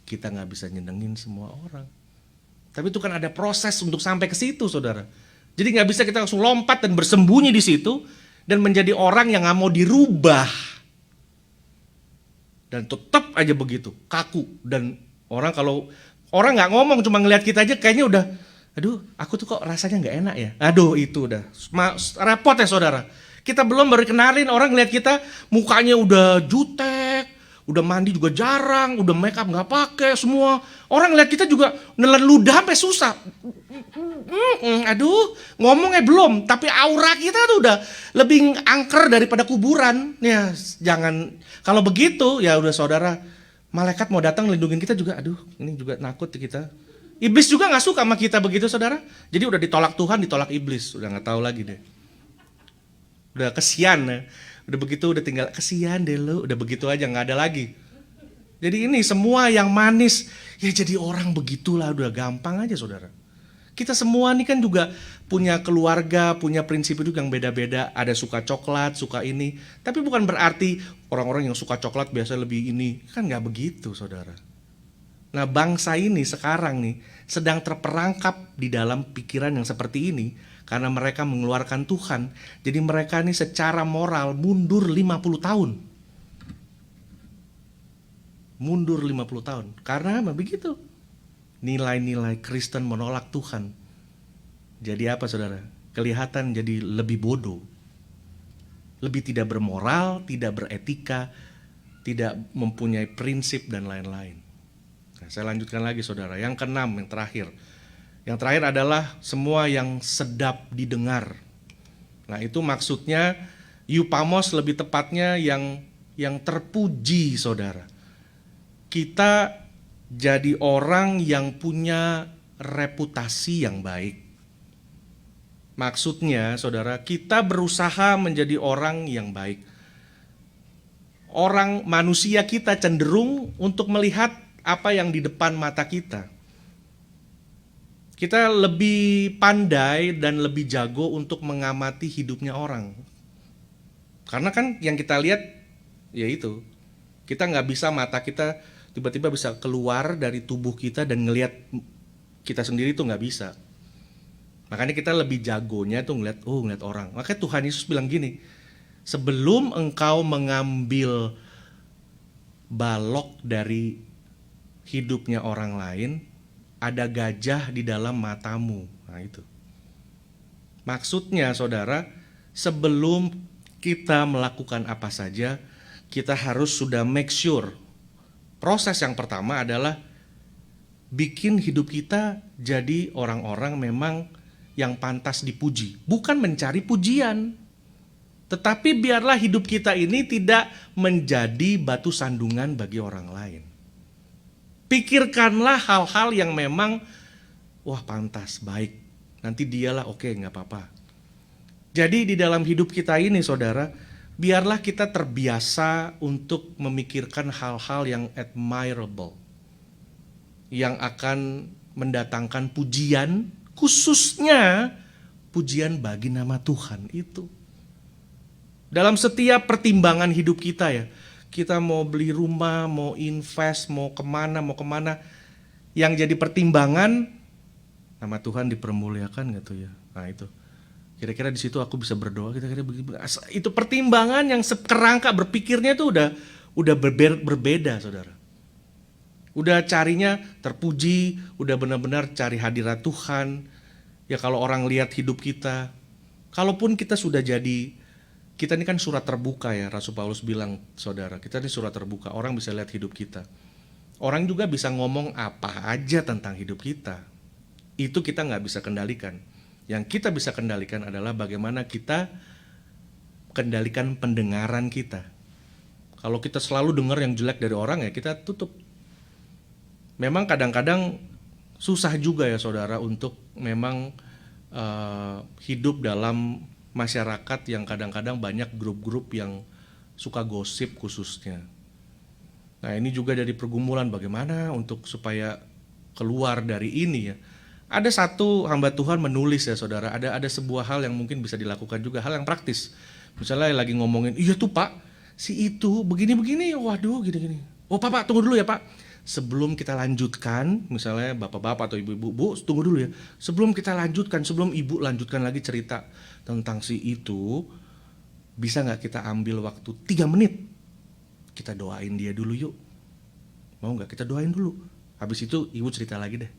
kita gak bisa nyenengin semua orang. Tapi itu kan ada proses untuk sampai ke situ saudara. Jadi gak bisa kita langsung lompat dan bersembunyi di situ dan menjadi orang yang gak mau dirubah. Dan tetap aja begitu, kaku. Dan orang kalau orang gak ngomong cuma ngelihat kita aja kayaknya udah, aduh aku tuh kok rasanya gak enak ya. Aduh itu udah repot ya saudara. Kita belum baru kenalin orang ngelihat kita mukanya udah jutek, udah mandi juga jarang, udah make up gak pakai semua. Orang ngelihat kita juga nelan ludah sampai susah. Aduh ngomongnya belum, tapi aura kita tuh udah lebih angker daripada kuburan. Ya jangan, kalau begitu ya udah saudara, malaikat mau datang lindungin kita juga, aduh ini juga nakut kita. Iblis juga gak suka sama kita begitu saudara. Jadi udah ditolak Tuhan, ditolak iblis, udah gak tahu lagi deh. Udah kesian ya. Udah begitu udah tinggal kesian deh lo, udah begitu aja gak ada lagi. Jadi ini semua yang manis, ya jadi orang begitulah, udah gampang aja saudara. Kita semua nih kan juga punya keluarga, punya prinsip hidup yang beda-beda. Ada suka coklat, suka ini. Tapi bukan berarti orang-orang yang suka coklat biasa lebih ini. Kan gak begitu saudara. Nah bangsa ini sekarang nih sedang terperangkap di dalam pikiran yang seperti ini. Karena mereka mengeluarkan Tuhan. Jadi mereka nih secara moral mundur 50 tahun. Mundur 50 tahun. Karena begitu. Nilai-nilai Kristen menolak Tuhan. Jadi apa saudara? Kelihatan jadi lebih bodoh. Lebih tidak bermoral, tidak beretika, tidak mempunyai prinsip dan lain-lain. Nah, saya lanjutkan lagi saudara. Yang keenam, yang terakhir. Yang terakhir adalah semua yang sedap didengar. Nah itu maksudnya eupamos lebih tepatnya yang terpuji saudara. Kita jadi orang yang punya reputasi yang baik. Maksudnya saudara, kita berusaha menjadi orang yang baik. Orang manusia kita cenderung untuk melihat apa yang di depan mata kita. Kita lebih pandai dan lebih jago untuk mengamati hidupnya orang. Karena kan yang kita lihat ya itu. Kita gak bisa, mata kita tiba-tiba bisa keluar dari tubuh kita dan ngelihat kita sendiri tuh gak bisa. Makanya kita lebih jagonya tuh ngelihat orang. Makanya Tuhan Yesus bilang gini, sebelum engkau mengambil balok dari hidupnya orang lain, ada gajah di dalam matamu. Nah itu. Maksudnya saudara, sebelum kita melakukan apa saja, kita harus sudah make sure. Proses yang pertama adalah bikin hidup kita jadi orang-orang memang yang pantas dipuji. Bukan mencari pujian. Tetapi biarlah hidup kita ini tidak menjadi batu sandungan bagi orang lain. Pikirkanlah hal-hal yang memang wah pantas, baik. Nanti dialah oke, gak apa-apa. Jadi di dalam hidup kita ini saudara, biarlah kita terbiasa untuk memikirkan hal-hal yang admirable. Yang akan mendatangkan pujian, khususnya pujian bagi nama Tuhan itu. Dalam setiap pertimbangan hidup kita ya, kita mau beli rumah, mau invest, mau kemana, yang jadi pertimbangan, nama Tuhan dipermuliakan gak tuh ya? Nah itu. Kira-kira di situ aku bisa berdoa, kira-kira begini. Itu pertimbangan yang sekerangka berpikirnya itu udah berbeda, saudara. Udah carinya terpuji, udah benar-benar cari hadirat Tuhan. Ya kalau orang lihat hidup kita, kalaupun kita sudah jadi, kita ini kan surat terbuka ya, Rasul Paulus bilang, saudara, kita ini surat terbuka, orang bisa lihat hidup kita. Orang juga bisa ngomong apa aja tentang hidup kita. Itu kita nggak bisa kendalikan. Yang kita bisa kendalikan adalah bagaimana kita kendalikan pendengaran kita. Kalau kita selalu dengar yang jelek dari orang, ya kita tutup. Memang kadang-kadang susah juga ya saudara untuk memang hidup dalam masyarakat yang kadang-kadang banyak grup-grup yang suka gosip khususnya. Nah ini juga dari pergumulan bagaimana untuk supaya keluar dari ini ya. Ada satu hamba Tuhan menulis ya saudara, ada sebuah hal yang mungkin bisa dilakukan juga, hal yang praktis. Misalnya lagi ngomongin, iya tuh pak, si itu begini-begini, waduh gini-gini. Oh pak tunggu dulu ya pak. Sebelum kita lanjutkan, misalnya bapak-bapak atau ibu-ibu, bu tunggu dulu ya. Sebelum kita lanjutkan, sebelum ibu lanjutkan lagi cerita tentang si itu, bisa gak kita ambil waktu 3 menit? Kita doain dia dulu yuk. Mau gak kita doain dulu? Habis itu ibu cerita lagi deh.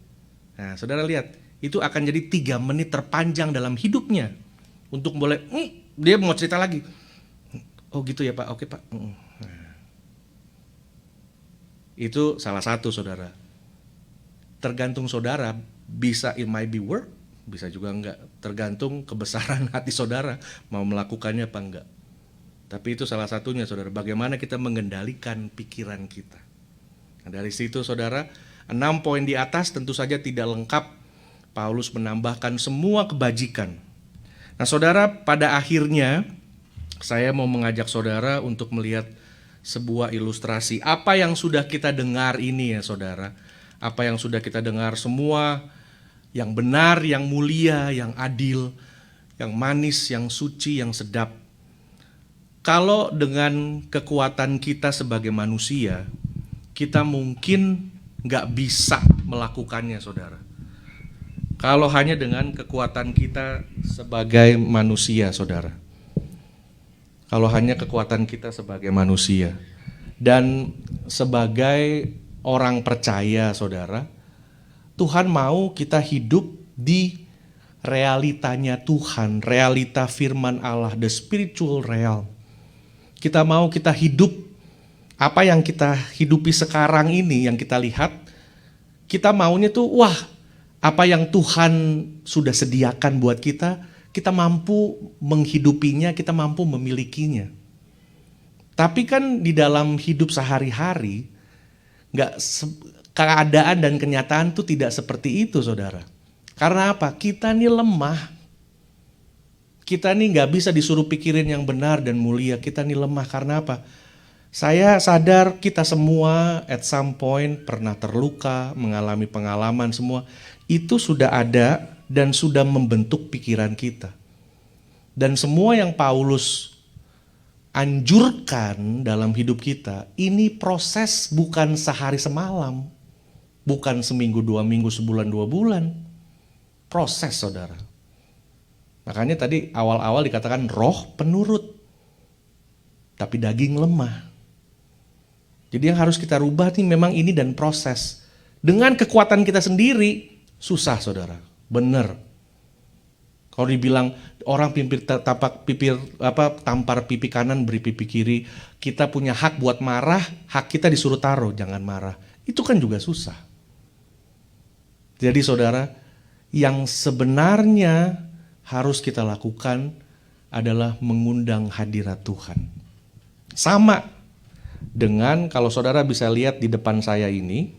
Nah saudara lihat, itu akan jadi 3 menit terpanjang dalam hidupnya. Untuk boleh, dia mau cerita lagi. Oh gitu ya pak, oke pak. Nah, itu salah satu saudara. Tergantung saudara, bisa it might be work, bisa juga enggak. Tergantung kebesaran hati saudara, mau melakukannya apa enggak. Tapi itu salah satunya saudara, bagaimana kita mengendalikan pikiran kita. Nah, dari situ saudara, 6 poin di atas tentu saja tidak lengkap. Paulus menambahkan semua kebajikan. Nah saudara, pada akhirnya saya mau mengajak saudara untuk melihat sebuah ilustrasi apa yang sudah kita dengar ini ya saudara. Apa yang sudah kita dengar semua yang benar, yang mulia, yang adil, yang manis, yang suci, yang sedap. Kalau dengan kekuatan kita sebagai manusia, kita mungkin nggak bisa melakukannya saudara. Kalau hanya dengan kekuatan kita sebagai manusia saudara. Kalau hanya kekuatan kita sebagai manusia. Dan sebagai orang percaya saudara, Tuhan mau kita hidup di realitanya Tuhan, realita firman Allah, the spiritual realm. Kita mau kita hidup apa yang kita hidupi sekarang ini, yang kita lihat, kita maunya tuh wah, apa yang Tuhan sudah sediakan buat kita mampu menghidupinya, kita mampu memilikinya. Tapi kan di dalam hidup sehari-hari, keadaan dan kenyataan tuh tidak seperti itu saudara. Karena apa? Kita nih lemah. Kita nih gak bisa disuruh pikirin yang benar dan mulia, kita nih lemah. Karena apa? Saya sadar kita semua at some point pernah terluka, mengalami pengalaman semua. Itu sudah ada dan sudah membentuk pikiran kita. Dan semua yang Paulus anjurkan dalam hidup kita, ini proses bukan sehari semalam. Bukan seminggu, 2 minggu, sebulan, 2 bulan. Proses saudara. Makanya tadi awal-awal dikatakan roh penurut. Tapi daging lemah. Jadi yang harus kita rubah nih memang ini dan proses. Dengan kekuatan kita sendiri, susah saudara, bener. Kalau dibilang orang tampar pipi kanan beri pipi kiri, kita punya hak buat marah, hak kita disuruh taruh, jangan marah. Itu kan juga susah. Jadi saudara, yang sebenarnya harus kita lakukan adalah mengundang hadirat Tuhan. Sama dengan kalau saudara bisa lihat di depan saya ini.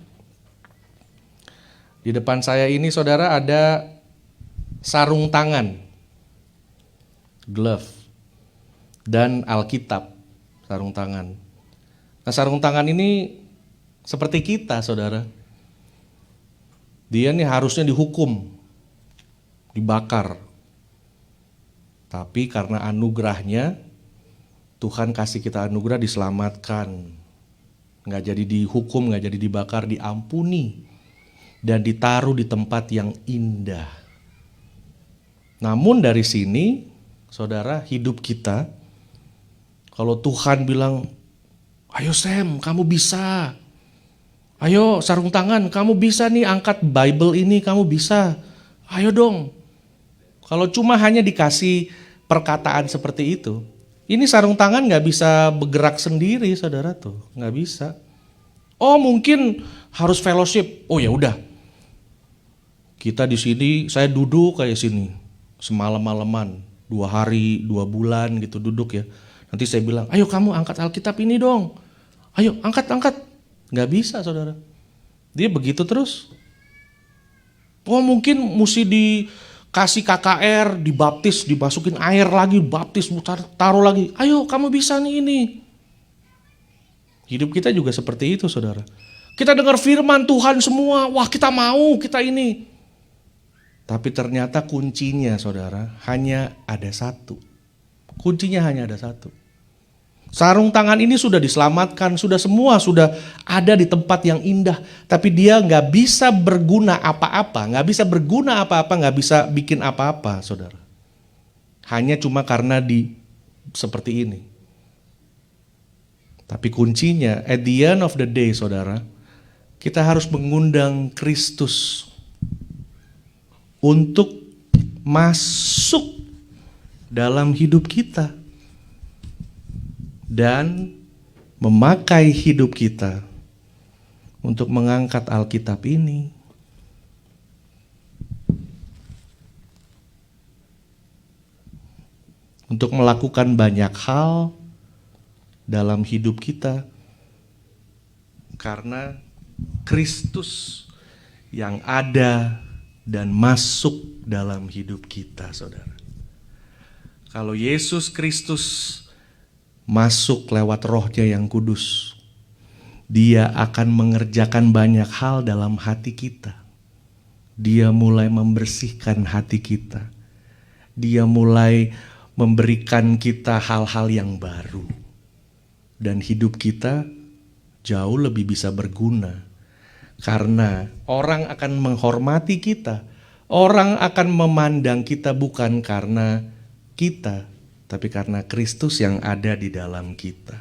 Di depan saya ini saudara ada sarung tangan, glove, dan Alkitab, sarung tangan. Nah sarung tangan ini seperti kita saudara. Dia nih harusnya dihukum, dibakar. Tapi karena anugerahnya, Tuhan kasih kita anugerah diselamatkan. Gak jadi dihukum, gak jadi dibakar, diampuni. Dan ditaruh di tempat yang indah. Namun dari sini, saudara, hidup kita, kalau Tuhan bilang, ayo Sam, kamu bisa. Ayo sarung tangan, kamu bisa nih angkat Bible ini, kamu bisa. Ayo dong. Kalau cuma hanya dikasih perkataan seperti itu, ini sarung tangan gak bisa bergerak sendiri, saudara tuh, gak bisa. Oh mungkin harus fellowship. Oh ya udah, kita di sini, saya duduk kayak sini, semalam-malaman, 2 hari, 2 bulan gitu duduk ya. Nanti saya bilang, ayo kamu angkat Alkitab ini dong. Ayo angkat. Gak bisa saudara. Dia begitu terus. Oh mungkin mesti dikasih KKR, dibaptis, dimasukin air lagi, baptis, taruh lagi. Ayo kamu bisa nih ini. Hidup kita juga seperti itu saudara. Kita dengar firman Tuhan semua, wah kita mau, kita ini. Tapi ternyata kuncinya saudara hanya ada satu. Kuncinya hanya ada satu. Sarung tangan ini sudah diselamatkan, sudah semua sudah ada di tempat yang indah. Tapi dia gak bisa berguna apa-apa, gak bisa berguna apa-apa, gak bisa bikin apa-apa saudara. Hanya cuma karena seperti ini. Tapi kuncinya at the end of the day saudara, kita harus mengundang Kristus untuk masuk dalam hidup kita dan memakai hidup kita untuk mengangkat Alkitab ini. Untuk melakukan banyak hal dalam hidup kita karena Kristus yang ada dan masuk dalam hidup kita saudara. Kalau Yesus Kristus masuk lewat Roh-Nya yang kudus, Dia akan mengerjakan banyak hal dalam hati kita. Dia mulai membersihkan hati kita. Dia mulai memberikan kita hal-hal yang baru. Dan hidup kita jauh lebih bisa berguna. Karena orang akan menghormati kita. Orang akan memandang kita bukan karena kita, tapi karena Kristus yang ada di dalam kita.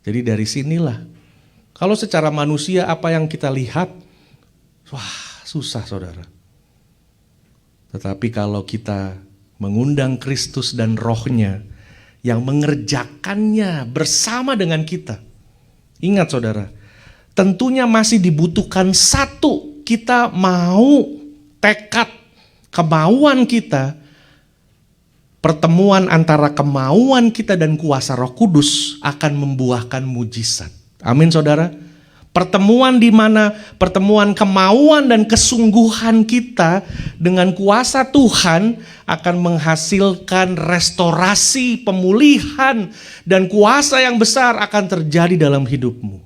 Jadi dari sinilah, kalau secara manusia apa yang kita lihat, wah susah saudara. Tetapi kalau kita mengundang Kristus dan Roh-Nya, yang mengerjakannya bersama dengan kita. Ingat saudara, tentunya masih dibutuhkan satu, kita mau, tekad, kemauan kita, pertemuan antara kemauan kita dan kuasa Roh Kudus akan membuahkan mujizat. Amin saudara. Pertemuan di mana pertemuan kemauan dan kesungguhan kita dengan kuasa Tuhan akan menghasilkan restorasi, pemulihan, dan kuasa yang besar akan terjadi dalam hidupmu.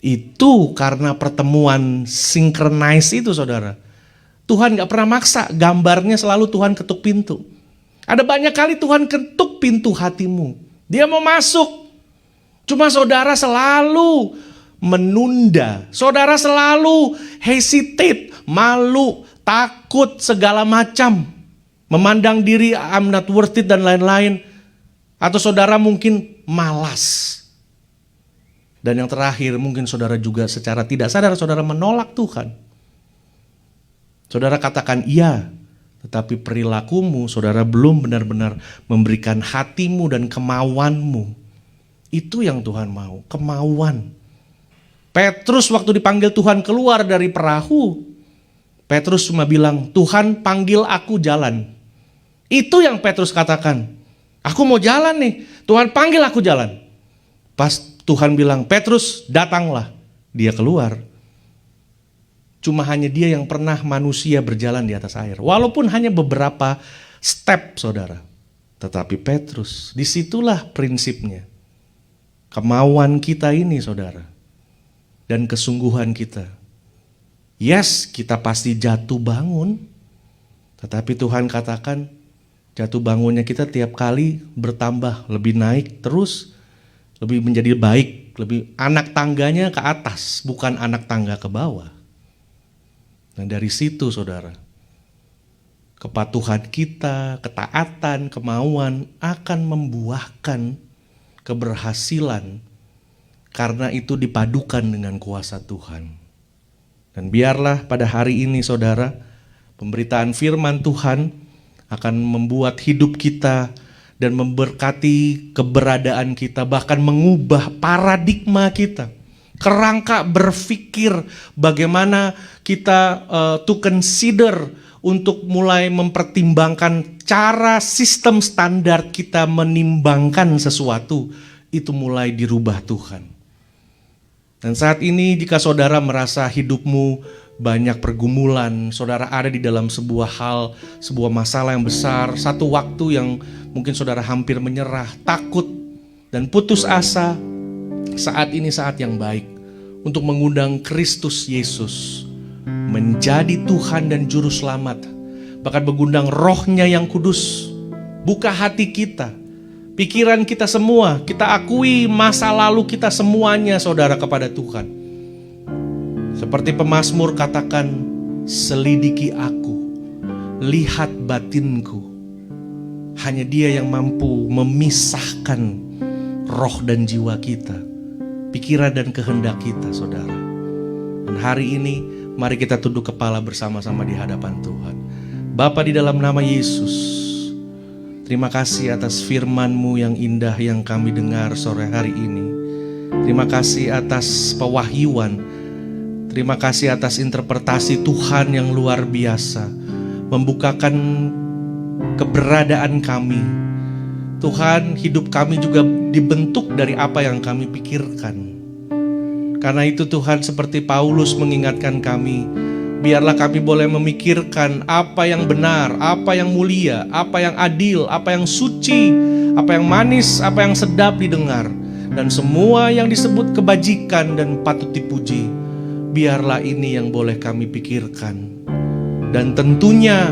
Itu karena pertemuan synchronize itu saudara. Tuhan gak pernah maksa, gambarnya selalu Tuhan ketuk pintu. Ada banyak kali Tuhan ketuk pintu hatimu. Dia mau masuk. Cuma saudara selalu menunda. Saudara selalu hesitate, malu, takut, segala macam. Memandang diri I'm not worth it dan lain-lain. Atau saudara mungkin malas. Dan yang terakhir mungkin saudara juga secara tidak sadar saudara menolak Tuhan. Saudara katakan iya, tetapi perilakumu saudara belum benar-benar memberikan hatimu dan kemauanmu. Itu yang Tuhan mau, kemauan. Petrus waktu dipanggil Tuhan keluar dari perahu, Petrus cuma bilang, Tuhan panggil aku jalan. Itu yang Petrus katakan. Aku mau jalan nih, Tuhan panggil aku jalan. Pas Tuhan bilang, Petrus datanglah. Dia keluar. Cuma hanya dia yang pernah manusia berjalan di atas air. Walaupun hanya beberapa step saudara. Tetapi Petrus, disitulah prinsipnya. Kemauan kita ini saudara. Dan kesungguhan kita. Yes, kita pasti jatuh bangun. Tetapi Tuhan katakan, jatuh bangunnya kita tiap kali bertambah, lebih naik terus, lebih menjadi baik, lebih anak tangganya ke atas, bukan anak tangga ke bawah. Dan dari situ saudara, kepatuhan kita, ketaatan, kemauan akan membuahkan keberhasilan karena itu dipadukan dengan kuasa Tuhan. Dan biarlah pada hari ini saudara, pemberitaan firman Tuhan akan membuat hidup kita dan memberkati keberadaan kita, bahkan mengubah paradigma kita, kerangka berpikir bagaimana kita to consider untuk mulai mempertimbangkan cara sistem standar kita menimbangkan sesuatu, itu mulai dirubah Tuhan. Dan saat ini jika saudara merasa hidupmu banyak pergumulan, saudara ada di dalam sebuah hal, sebuah masalah yang besar, satu waktu yang mungkin saudara hampir menyerah, takut, dan putus asa, saat ini saat yang baik untuk mengundang Kristus Yesus menjadi Tuhan dan Juru Selamat, bahkan mengundang Roh-Nya yang kudus. Buka hati kita, pikiran kita semua, kita akui masa lalu kita semuanya saudara kepada Tuhan. Seperti pemazmur katakan, selidiki aku, lihat batinku. Hanya Dia yang mampu memisahkan roh dan jiwa kita, pikiran dan kehendak kita saudara. Dan hari ini mari kita tunduk kepala bersama-sama di hadapan Tuhan. Bapa, di dalam nama Yesus, terima kasih atas firman-Mu yang indah yang kami dengar sore hari ini. Terima kasih atas pewahyuan. Terima kasih atas interpretasi Tuhan yang luar biasa, membukakan keberadaan kami. Tuhan, hidup kami juga dibentuk dari apa yang kami pikirkan. Karena itu Tuhan, seperti Paulus mengingatkan kami, biarlah kami boleh memikirkan apa yang benar, apa yang mulia, apa yang adil, apa yang suci, apa yang manis, apa yang sedap didengar, dan semua yang disebut kebajikan dan patut dipuji. Biarlah ini yang boleh kami pikirkan. Dan tentunya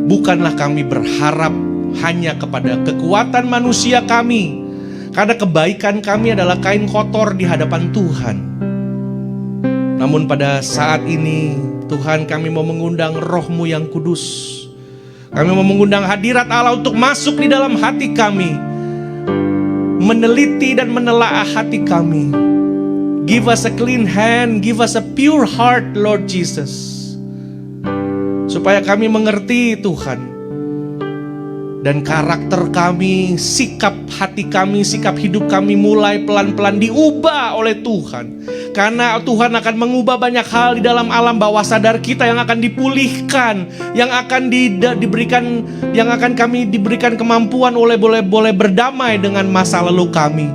bukanlah kami berharap hanya kepada kekuatan manusia kami, karena kebaikan kami adalah kain kotor di hadapan Tuhan. Namun pada saat ini Tuhan, kami mau mengundang Roh-Mu yang kudus. Kami mau mengundang hadirat Allah untuk masuk di dalam hati kami, meneliti dan menelaah hati kami. Give us a clean hand, give us a pure heart, Lord Jesus. Supaya kami mengerti Tuhan, dan karakter kami, sikap hati kami, sikap hidup kami mulai pelan-pelan diubah oleh Tuhan. Karena Tuhan akan mengubah banyak hal di dalam alam bawah sadar kita yang akan dipulihkan, yang akan diberikan, yang akan kami diberikan kemampuan boleh berdamai dengan masa lalu kami.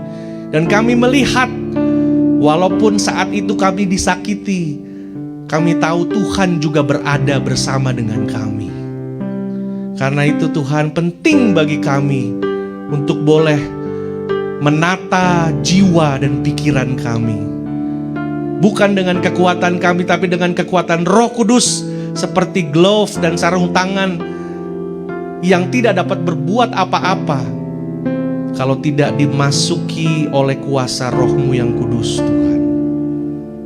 Dan kami melihat, walaupun saat itu kami disakiti, kami tahu Tuhan juga berada bersama dengan kami. Karena itu Tuhan, penting bagi kami untuk boleh menata jiwa dan pikiran kami. Bukan dengan kekuatan kami, tapi dengan kekuatan Roh Kudus, seperti glove dan sarung tangan yang tidak dapat berbuat apa-apa kalau tidak dimasuki oleh kuasa Roh-Mu yang kudus Tuhan.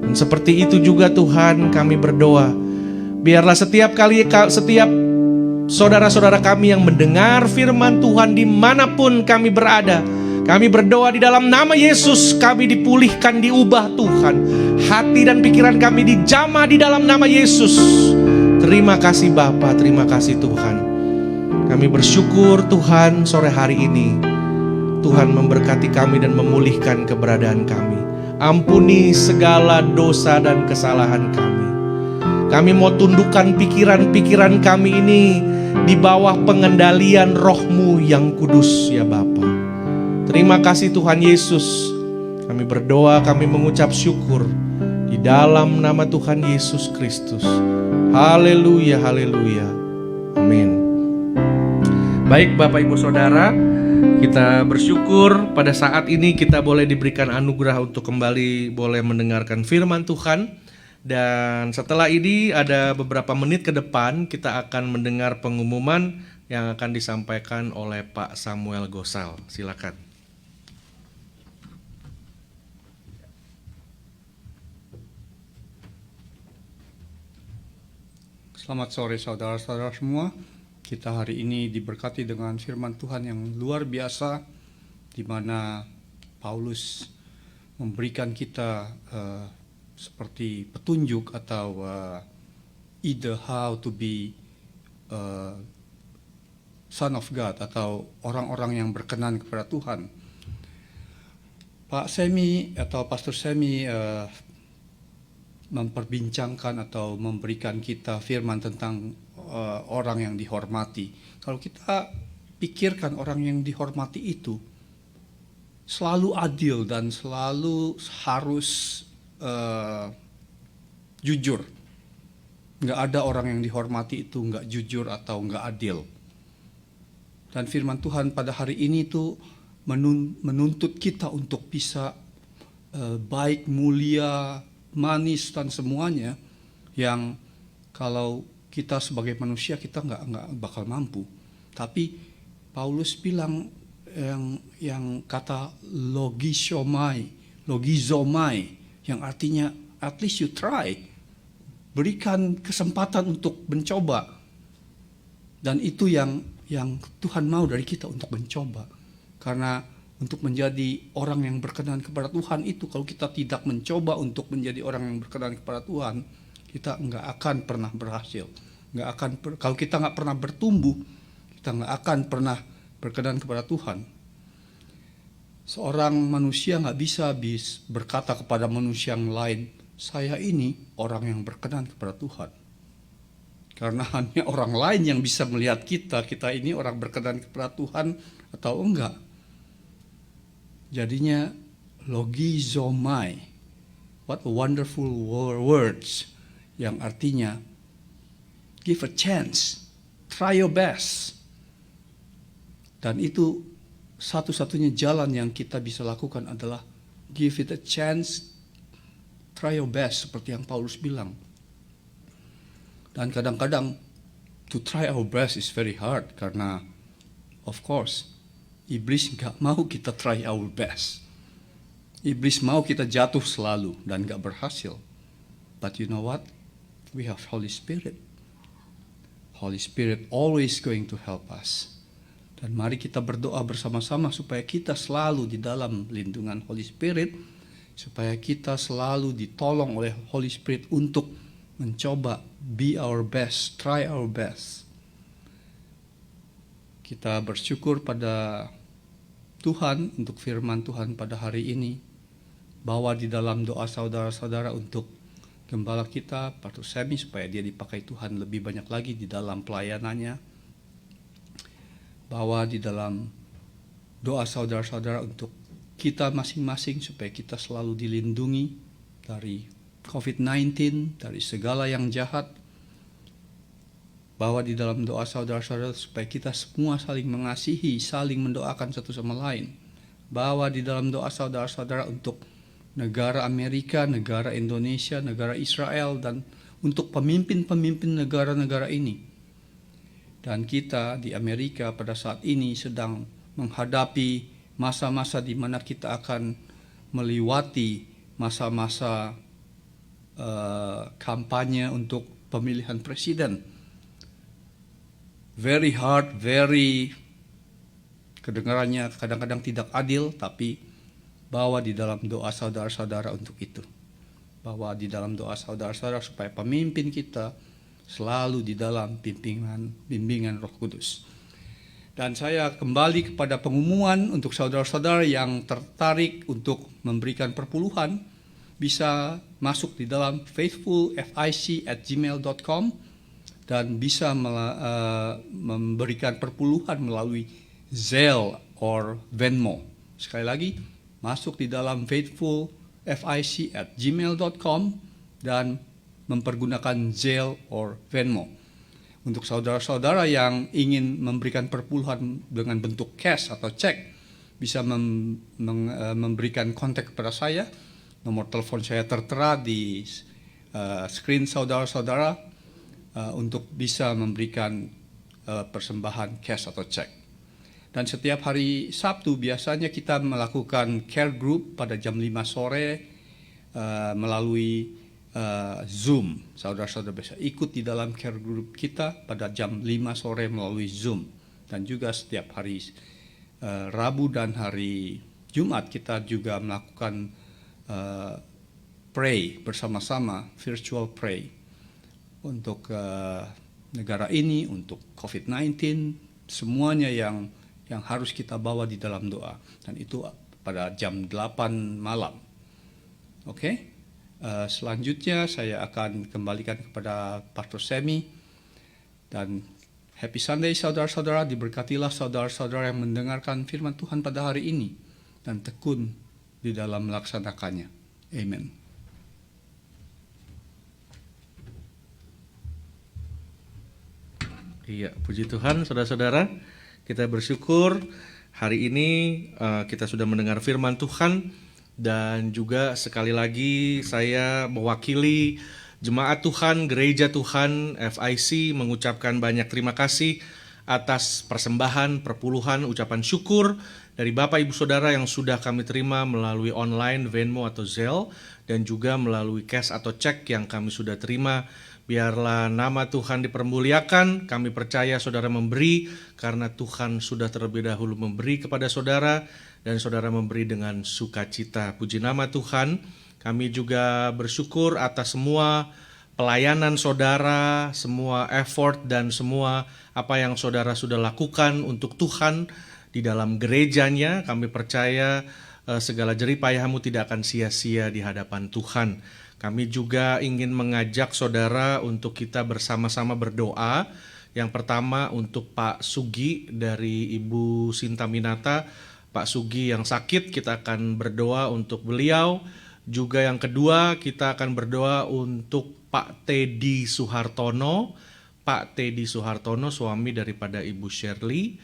Dan seperti itu juga Tuhan, kami berdoa, biarlah setiap saudara-saudara kami yang mendengar firman Tuhan dimanapun kami berada, kami berdoa di dalam nama Yesus, kami dipulihkan, diubah Tuhan. Hati dan pikiran kami dijamah di dalam nama Yesus. Terima kasih Bapa, terima kasih Tuhan. Kami bersyukur Tuhan, sore hari ini Tuhan memberkati kami dan memulihkan keberadaan kami. Ampuni segala dosa dan kesalahan kami. Kami mau tundukkan pikiran-pikiran kami ini di bawah pengendalian Roh-Mu yang kudus ya Bapa. Terima kasih Tuhan Yesus. Kami berdoa, kami mengucap syukur di dalam nama Tuhan Yesus Kristus. Haleluya, haleluya. Amin. Baik Bapak Ibu Saudara, kita bersyukur pada saat ini kita boleh diberikan anugerah untuk kembali boleh mendengarkan firman Tuhan. Dan setelah ini ada beberapa menit ke depan kita akan mendengar pengumuman yang akan disampaikan oleh Pak Samuel Gosal. Silakan. Selamat sore saudara-saudara semua. Kita hari ini diberkati dengan firman Tuhan yang luar biasa, di mana Paulus memberikan kita seperti petunjuk atau ide how to be son of God atau orang-orang yang berkenan kepada Tuhan. Pak Semi atau Pastor Semi memperbincangkan atau memberikan kita firman tentang orang yang dihormati. Kalau kita pikirkan orang yang dihormati itu selalu adil dan selalu harus jujur. Nggak ada orang yang dihormati itu nggak jujur atau nggak adil. Dan firman Tuhan pada hari ini tuh menuntut kita untuk bisa baik, mulia, manis dan semuanya, yang kalau kita sebagai manusia kita nggak bakal mampu. Tapi Paulus bilang yang kata logizomai, yang artinya at least you try, berikan kesempatan untuk mencoba. Dan itu yang Tuhan mau dari kita, untuk mencoba. Karena untuk menjadi orang yang berkenan kepada Tuhan itu, kalau kita tidak mencoba untuk menjadi orang yang berkenan kepada Tuhan, kita nggak akan pernah berhasil. Kalau kita nggak pernah bertumbuh, kita nggak akan pernah berkenan kepada Tuhan. Seorang manusia nggak bisa berkata kepada manusia yang lain, saya ini orang yang berkenan kepada Tuhan. Karena hanya orang lain yang bisa melihat kita ini orang berkenan kepada Tuhan atau enggak. Jadinya logizomai, what a wonderful words, yang artinya give a chance, try your best. Dan itu satu-satunya jalan yang kita bisa lakukan adalah give it a chance, try your best, seperti yang Paulus bilang. Dan kadang-kadang to try our best is very hard, karena of course Iblis nggak mau kita try our best. Iblis mau kita jatuh selalu dan nggak berhasil. But you know what? We have Holy Spirit. Holy Spirit always going to help us. Dan mari kita berdoa bersama-sama supaya kita selalu di dalam lindungan Holy Spirit, supaya kita selalu ditolong oleh Holy Spirit untuk mencoba, be our best, try our best. Kita bersyukur pada Tuhan untuk firman Tuhan pada hari ini. Bawa di dalam doa saudara-saudara untuk gembala kita, Pastor Semi, supaya dia dipakai Tuhan lebih banyak lagi di dalam pelayanannya. Bawa di dalam doa saudara-saudara untuk kita masing-masing, supaya kita selalu dilindungi dari COVID-19, dari segala yang jahat. Bawa di dalam doa saudara-saudara supaya kita semua saling mengasihi, saling mendoakan satu sama lain. Bawa di dalam doa saudara-saudara untuk negara Amerika, negara Indonesia, negara Israel, dan untuk pemimpin-pemimpin negara-negara ini. Dan kita di Amerika pada saat ini sedang menghadapi masa-masa di mana kita akan melewati masa-masa kampanye untuk pemilihan presiden. Very hard, very, kedengarannya kadang-kadang tidak adil, tapi bawa di dalam doa saudara-saudara untuk itu. Bawa di dalam doa saudara-saudara supaya pemimpin kita selalu di dalam bimbingan Roh Kudus. Dan saya kembali kepada pengumuman untuk saudara-saudara yang tertarik untuk memberikan perpuluhan, bisa masuk di dalam faithfulfic@gmail.com dan bisa memberikan perpuluhan melalui Zelle or Venmo. Sekali lagi, masuk di dalam faithfulfic@gmail.com dan mempergunakan Zelle or Venmo. Untuk saudara-saudara yang ingin memberikan perpuluhan dengan bentuk cash atau cek, bisa memberikan kontak kepada saya. Nomor telepon saya tertera di screen saudara-saudara untuk bisa memberikan persembahan cash atau cek. Dan setiap hari Sabtu biasanya kita melakukan care group pada jam 5 sore melalui Zoom. Saudara-saudara bisa ikut di dalam care group kita pada jam 5 sore melalui Zoom. Dan juga setiap hari Rabu dan hari Jumat kita juga melakukan pray bersama-sama, virtual pray untuk negara ini, untuk COVID-19, semuanya yang harus kita bawa di dalam doa. Dan itu pada jam 8 malam. Oke? Selanjutnya saya akan kembalikan kepada Pastor Semi. Dan Happy Sunday saudara-saudara, diberkatilah saudara-saudara yang mendengarkan firman Tuhan pada hari ini. Dan tekun di dalam melaksanakannya. Amen. Iya, puji Tuhan saudara-saudara. Kita bersyukur hari ini kita sudah mendengar firman Tuhan. Dan juga sekali lagi saya mewakili Jemaat Tuhan, Gereja Tuhan, FIC mengucapkan banyak terima kasih atas persembahan, perpuluhan, ucapan syukur dari Bapak Ibu Saudara yang sudah kami terima melalui online, Venmo atau Zelle, dan juga melalui cash atau cek yang kami sudah terima. Biarlah nama Tuhan dipermuliakan, kami percaya saudara memberi karena Tuhan sudah terlebih dahulu memberi kepada saudara dan saudara memberi dengan sukacita. Puji nama Tuhan, kami juga bersyukur atas semua pelayanan saudara, semua effort dan semua apa yang saudara sudah lakukan untuk Tuhan di dalam gerejanya. Kami percaya segala jerih payahmu tidak akan sia-sia di hadapan Tuhan. Kami juga ingin mengajak saudara untuk kita bersama-sama berdoa. Yang pertama untuk Pak Sugi dari Ibu Sinta Minata. Pak Sugi yang sakit, kita akan berdoa untuk beliau. Juga yang kedua kita akan berdoa untuk Pak Teddy Suhartono. Pak Teddy Suhartono, suami daripada Ibu Shirley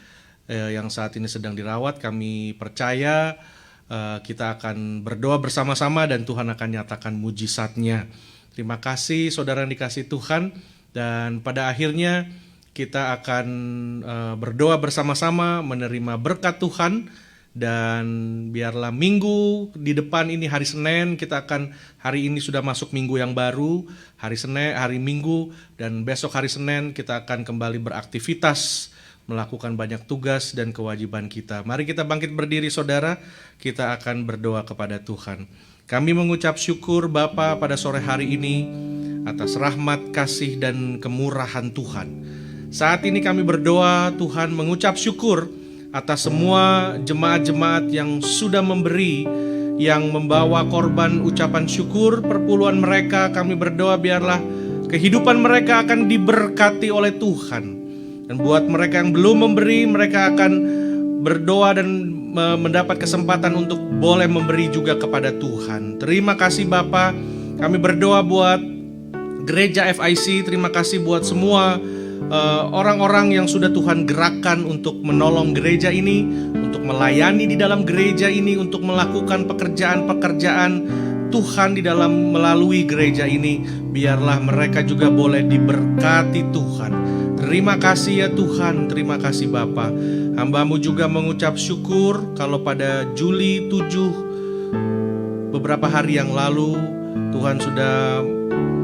yang saat ini sedang dirawat. Kami percaya kita akan berdoa bersama-sama dan Tuhan akan nyatakan mujizatnya. Terima kasih saudara yang dikasih Tuhan. Dan pada akhirnya kita akan berdoa bersama-sama menerima berkat Tuhan. Dan biarlah minggu di depan ini hari Senin, kita akan hari ini sudah masuk minggu yang baru, hari Senin, hari Minggu, dan besok hari Senin kita akan kembali beraktivitas, melakukan banyak tugas dan kewajiban kita. Mari kita bangkit berdiri saudara, kita akan berdoa kepada Tuhan. Kami mengucap syukur Bapa pada sore hari ini atas rahmat, kasih, dan kemurahan Tuhan. Saat ini kami berdoa Tuhan mengucap syukur atas semua jemaat-jemaat yang sudah memberi, yang membawa korban ucapan syukur, perpuluhan mereka. Kami berdoa biarlah kehidupan mereka akan diberkati oleh Tuhan. Dan buat mereka yang belum memberi, mereka akan berdoa dan mendapat kesempatan untuk boleh memberi juga kepada Tuhan. Terima kasih Bapa. Kami berdoa buat Gereja FIC, terima kasih buat semua orang-orang yang sudah Tuhan gerakkan untuk menolong gereja ini, untuk melayani di dalam gereja ini, untuk melakukan pekerjaan-pekerjaan Tuhan di dalam melalui gereja ini. Biarlah mereka juga boleh diberkati Tuhan. Terima kasih ya Tuhan, terima kasih Bapa. Hamba-Mu juga mengucap syukur kalau pada Juli 7 beberapa hari yang lalu Tuhan sudah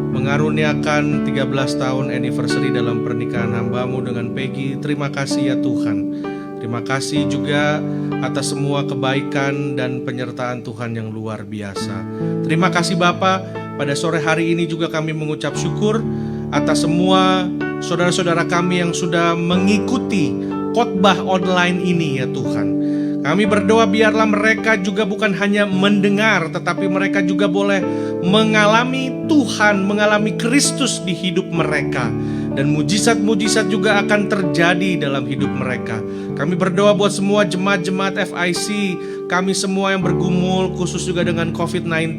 mengaruniakan 13 tahun anniversary dalam pernikahan hamba-Mu dengan Peggy. Terima kasih ya Tuhan. Terima kasih juga atas semua kebaikan dan penyertaan Tuhan yang luar biasa. Terima kasih Bapa. Pada sore hari ini juga kami mengucap syukur atas semua saudara-saudara kami yang sudah mengikuti khotbah online ini ya Tuhan. Kami berdoa biarlah mereka juga bukan hanya mendengar, tetapi mereka juga boleh mengalami Tuhan, mengalami Kristus di hidup mereka. Dan mujizat-mujizat juga akan terjadi dalam hidup mereka. Kami berdoa buat semua jemaat-jemaat FIC, kami semua yang bergumul khusus juga dengan COVID-19,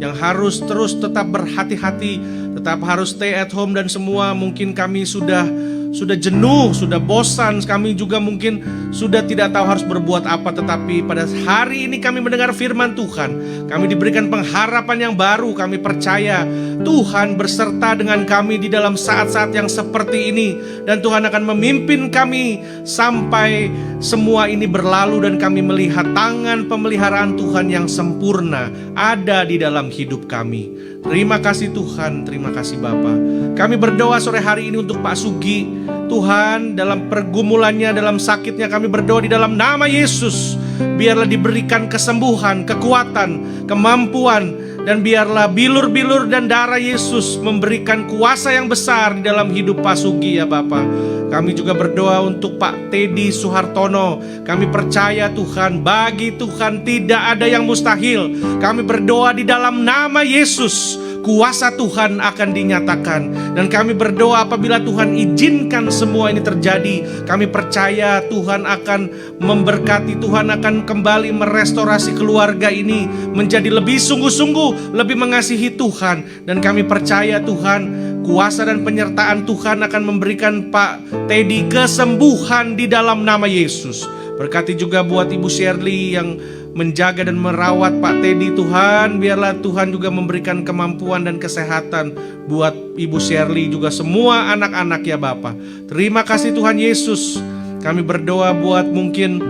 yang harus terus tetap berhati-hati, tetap harus stay at home, dan semua mungkin kami sudah sudah jenuh, sudah bosan, kami juga mungkin sudah tidak tahu harus berbuat apa. Tetapi pada hari ini kami mendengar firman Tuhan, kami diberikan pengharapan yang baru. Kami percaya Tuhan berserta dengan kami di dalam saat-saat yang seperti ini, dan Tuhan akan memimpin kami sampai semua ini berlalu dan kami melihat tangan pemeliharaan Tuhan yang sempurna ada di dalam hidup kami. Terima kasih Tuhan, terima kasih Bapa. Kami berdoa sore hari ini untuk Pak Sugi. Tuhan, dalam pergumulannya, dalam sakitnya, kami berdoa di dalam nama Yesus. Biarlah diberikan kesembuhan, kekuatan, kemampuan, dan biarlah bilur-bilur dan darah Yesus memberikan kuasa yang besar di dalam hidup Pak Sugi ya Bapa. Kami juga berdoa untuk Pak Teddy Suhartono. Kami percaya Tuhan, bagi Tuhan tidak ada yang mustahil. Kami berdoa di dalam nama Yesus, kuasa Tuhan akan dinyatakan. Dan kami berdoa apabila Tuhan izinkan semua ini terjadi, kami percaya Tuhan akan memberkati, Tuhan akan kembali merestorasi keluarga ini menjadi lebih sungguh-sungguh, lebih mengasihi Tuhan. Dan kami percaya Tuhan, kuasa dan penyertaan Tuhan akan memberikan Pak Teddy kesembuhan di dalam nama Yesus. Berkati juga buat Ibu Shirley yang menjaga dan merawat Pak Teddy Tuhan. Biarlah Tuhan juga memberikan kemampuan dan kesehatan buat Ibu Shirley juga semua anak-anak ya Bapa. Terima kasih Tuhan Yesus. Kami berdoa buat mungkin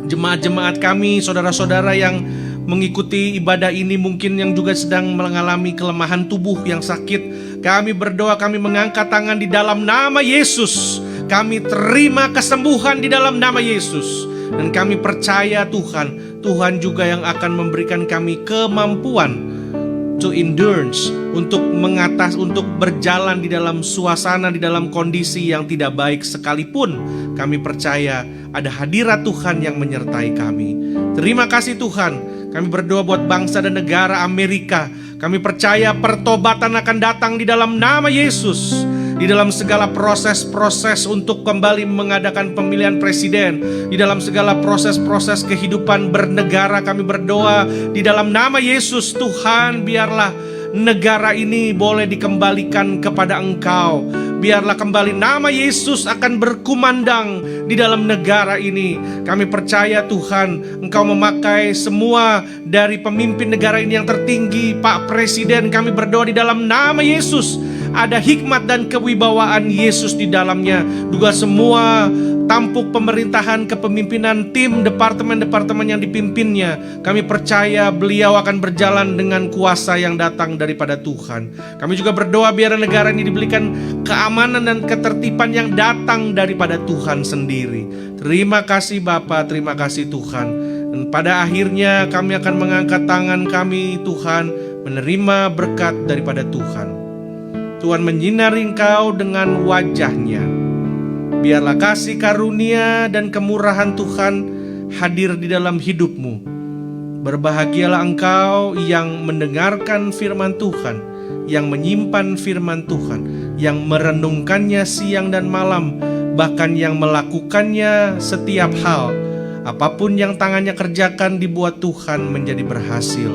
jemaat-jemaat kami, saudara-saudara yang mengikuti ibadah ini, mungkin yang juga sedang mengalami kelemahan tubuh yang sakit. Kami berdoa, kami mengangkat tangan di dalam nama Yesus. Kami terima kesembuhan di dalam nama Yesus. Dan kami percaya Tuhan, Tuhan juga yang akan memberikan kami kemampuan to endurance, untuk untuk berjalan di dalam suasana, di dalam kondisi yang tidak baik sekalipun. Kami percaya ada hadirat Tuhan yang menyertai kami. Terima kasih Tuhan. Kami berdoa buat bangsa dan negara Amerika. Kami percaya pertobatan akan datang di dalam nama Yesus. Di dalam segala proses-proses untuk kembali mengadakan pemilihan presiden, di dalam segala proses-proses kehidupan bernegara, kami berdoa di dalam nama Yesus. Tuhan, biarlah negara ini boleh dikembalikan kepada Engkau. Biarlah kembali nama Yesus akan berkumandang di dalam negara ini. Kami percaya Tuhan, Engkau memakai semua dari pemimpin negara ini yang tertinggi, Pak Presiden. Kami berdoa di dalam nama Yesus, ada hikmat dan kewibawaan Yesus di dalamnya. Juga semua tampuk pemerintahan, kepemimpinan, tim, departemen-departemen yang dipimpinnya, kami percaya beliau akan berjalan dengan kuasa yang datang daripada Tuhan. Kami juga berdoa biar negara ini diberikan keamanan dan ketertiban yang datang daripada Tuhan sendiri. Terima kasih Bapa, terima kasih Tuhan. Dan pada akhirnya kami akan mengangkat tangan kami Tuhan, menerima berkat daripada Tuhan. Tuhan menyinari engkau dengan wajahnya. Biarlah kasih karunia dan kemurahan Tuhan hadir di dalam hidupmu. Berbahagialah engkau yang mendengarkan firman Tuhan, yang menyimpan firman Tuhan, yang merenungkannya siang dan malam, bahkan yang melakukannya setiap hal. Apapun yang tangannya kerjakan dibuat Tuhan menjadi berhasil.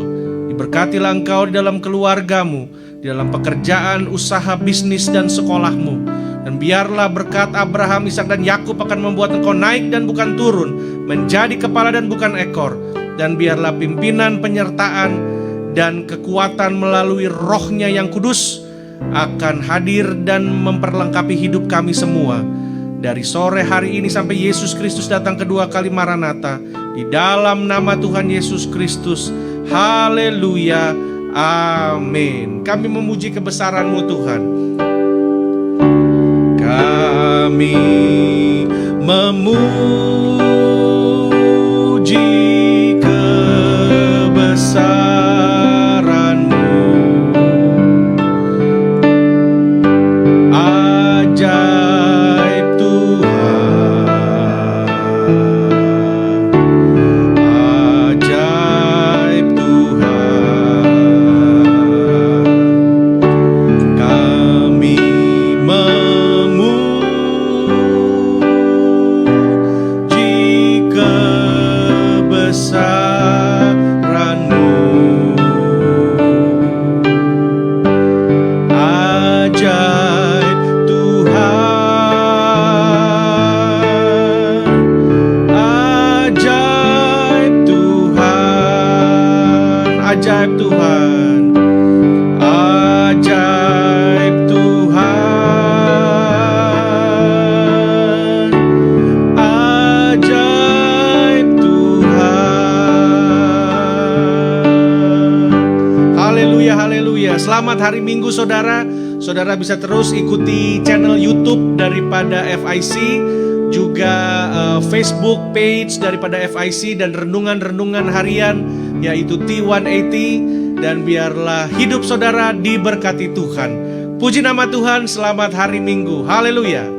Diberkatilah engkau di dalam keluargamu, di dalam pekerjaan, usaha, bisnis, dan sekolahmu. Dan biarlah berkat Abraham, Ishak, dan Yakub akan membuat engkau naik dan bukan turun, menjadi kepala dan bukan ekor. Dan biarlah pimpinan, penyertaan, dan kekuatan melalui Roh-Nya yang kudus akan hadir dan memperlengkapi hidup kami semua. Dari sore hari ini sampai Yesus Kristus datang kedua kali Maranatha. Di dalam nama Tuhan Yesus Kristus. Haleluya. Amin. Kami memuji kebesaran-Mu Tuhan. Kami memuji kebesaran-Mu. Ajaib Tuhan, ajaib Tuhan. Kami memuji ajaib Tuhan. Ajaib Tuhan. Ajaib Tuhan. Haleluya, haleluya. Selamat hari Minggu saudara. Saudara bisa terus ikuti channel YouTube daripada FIC, juga Facebook page daripada FIC, dan renungan-renungan harian yaitu T180. Dan biarlah hidup saudara diberkati Tuhan. Puji nama Tuhan, selamat hari Minggu. Haleluya.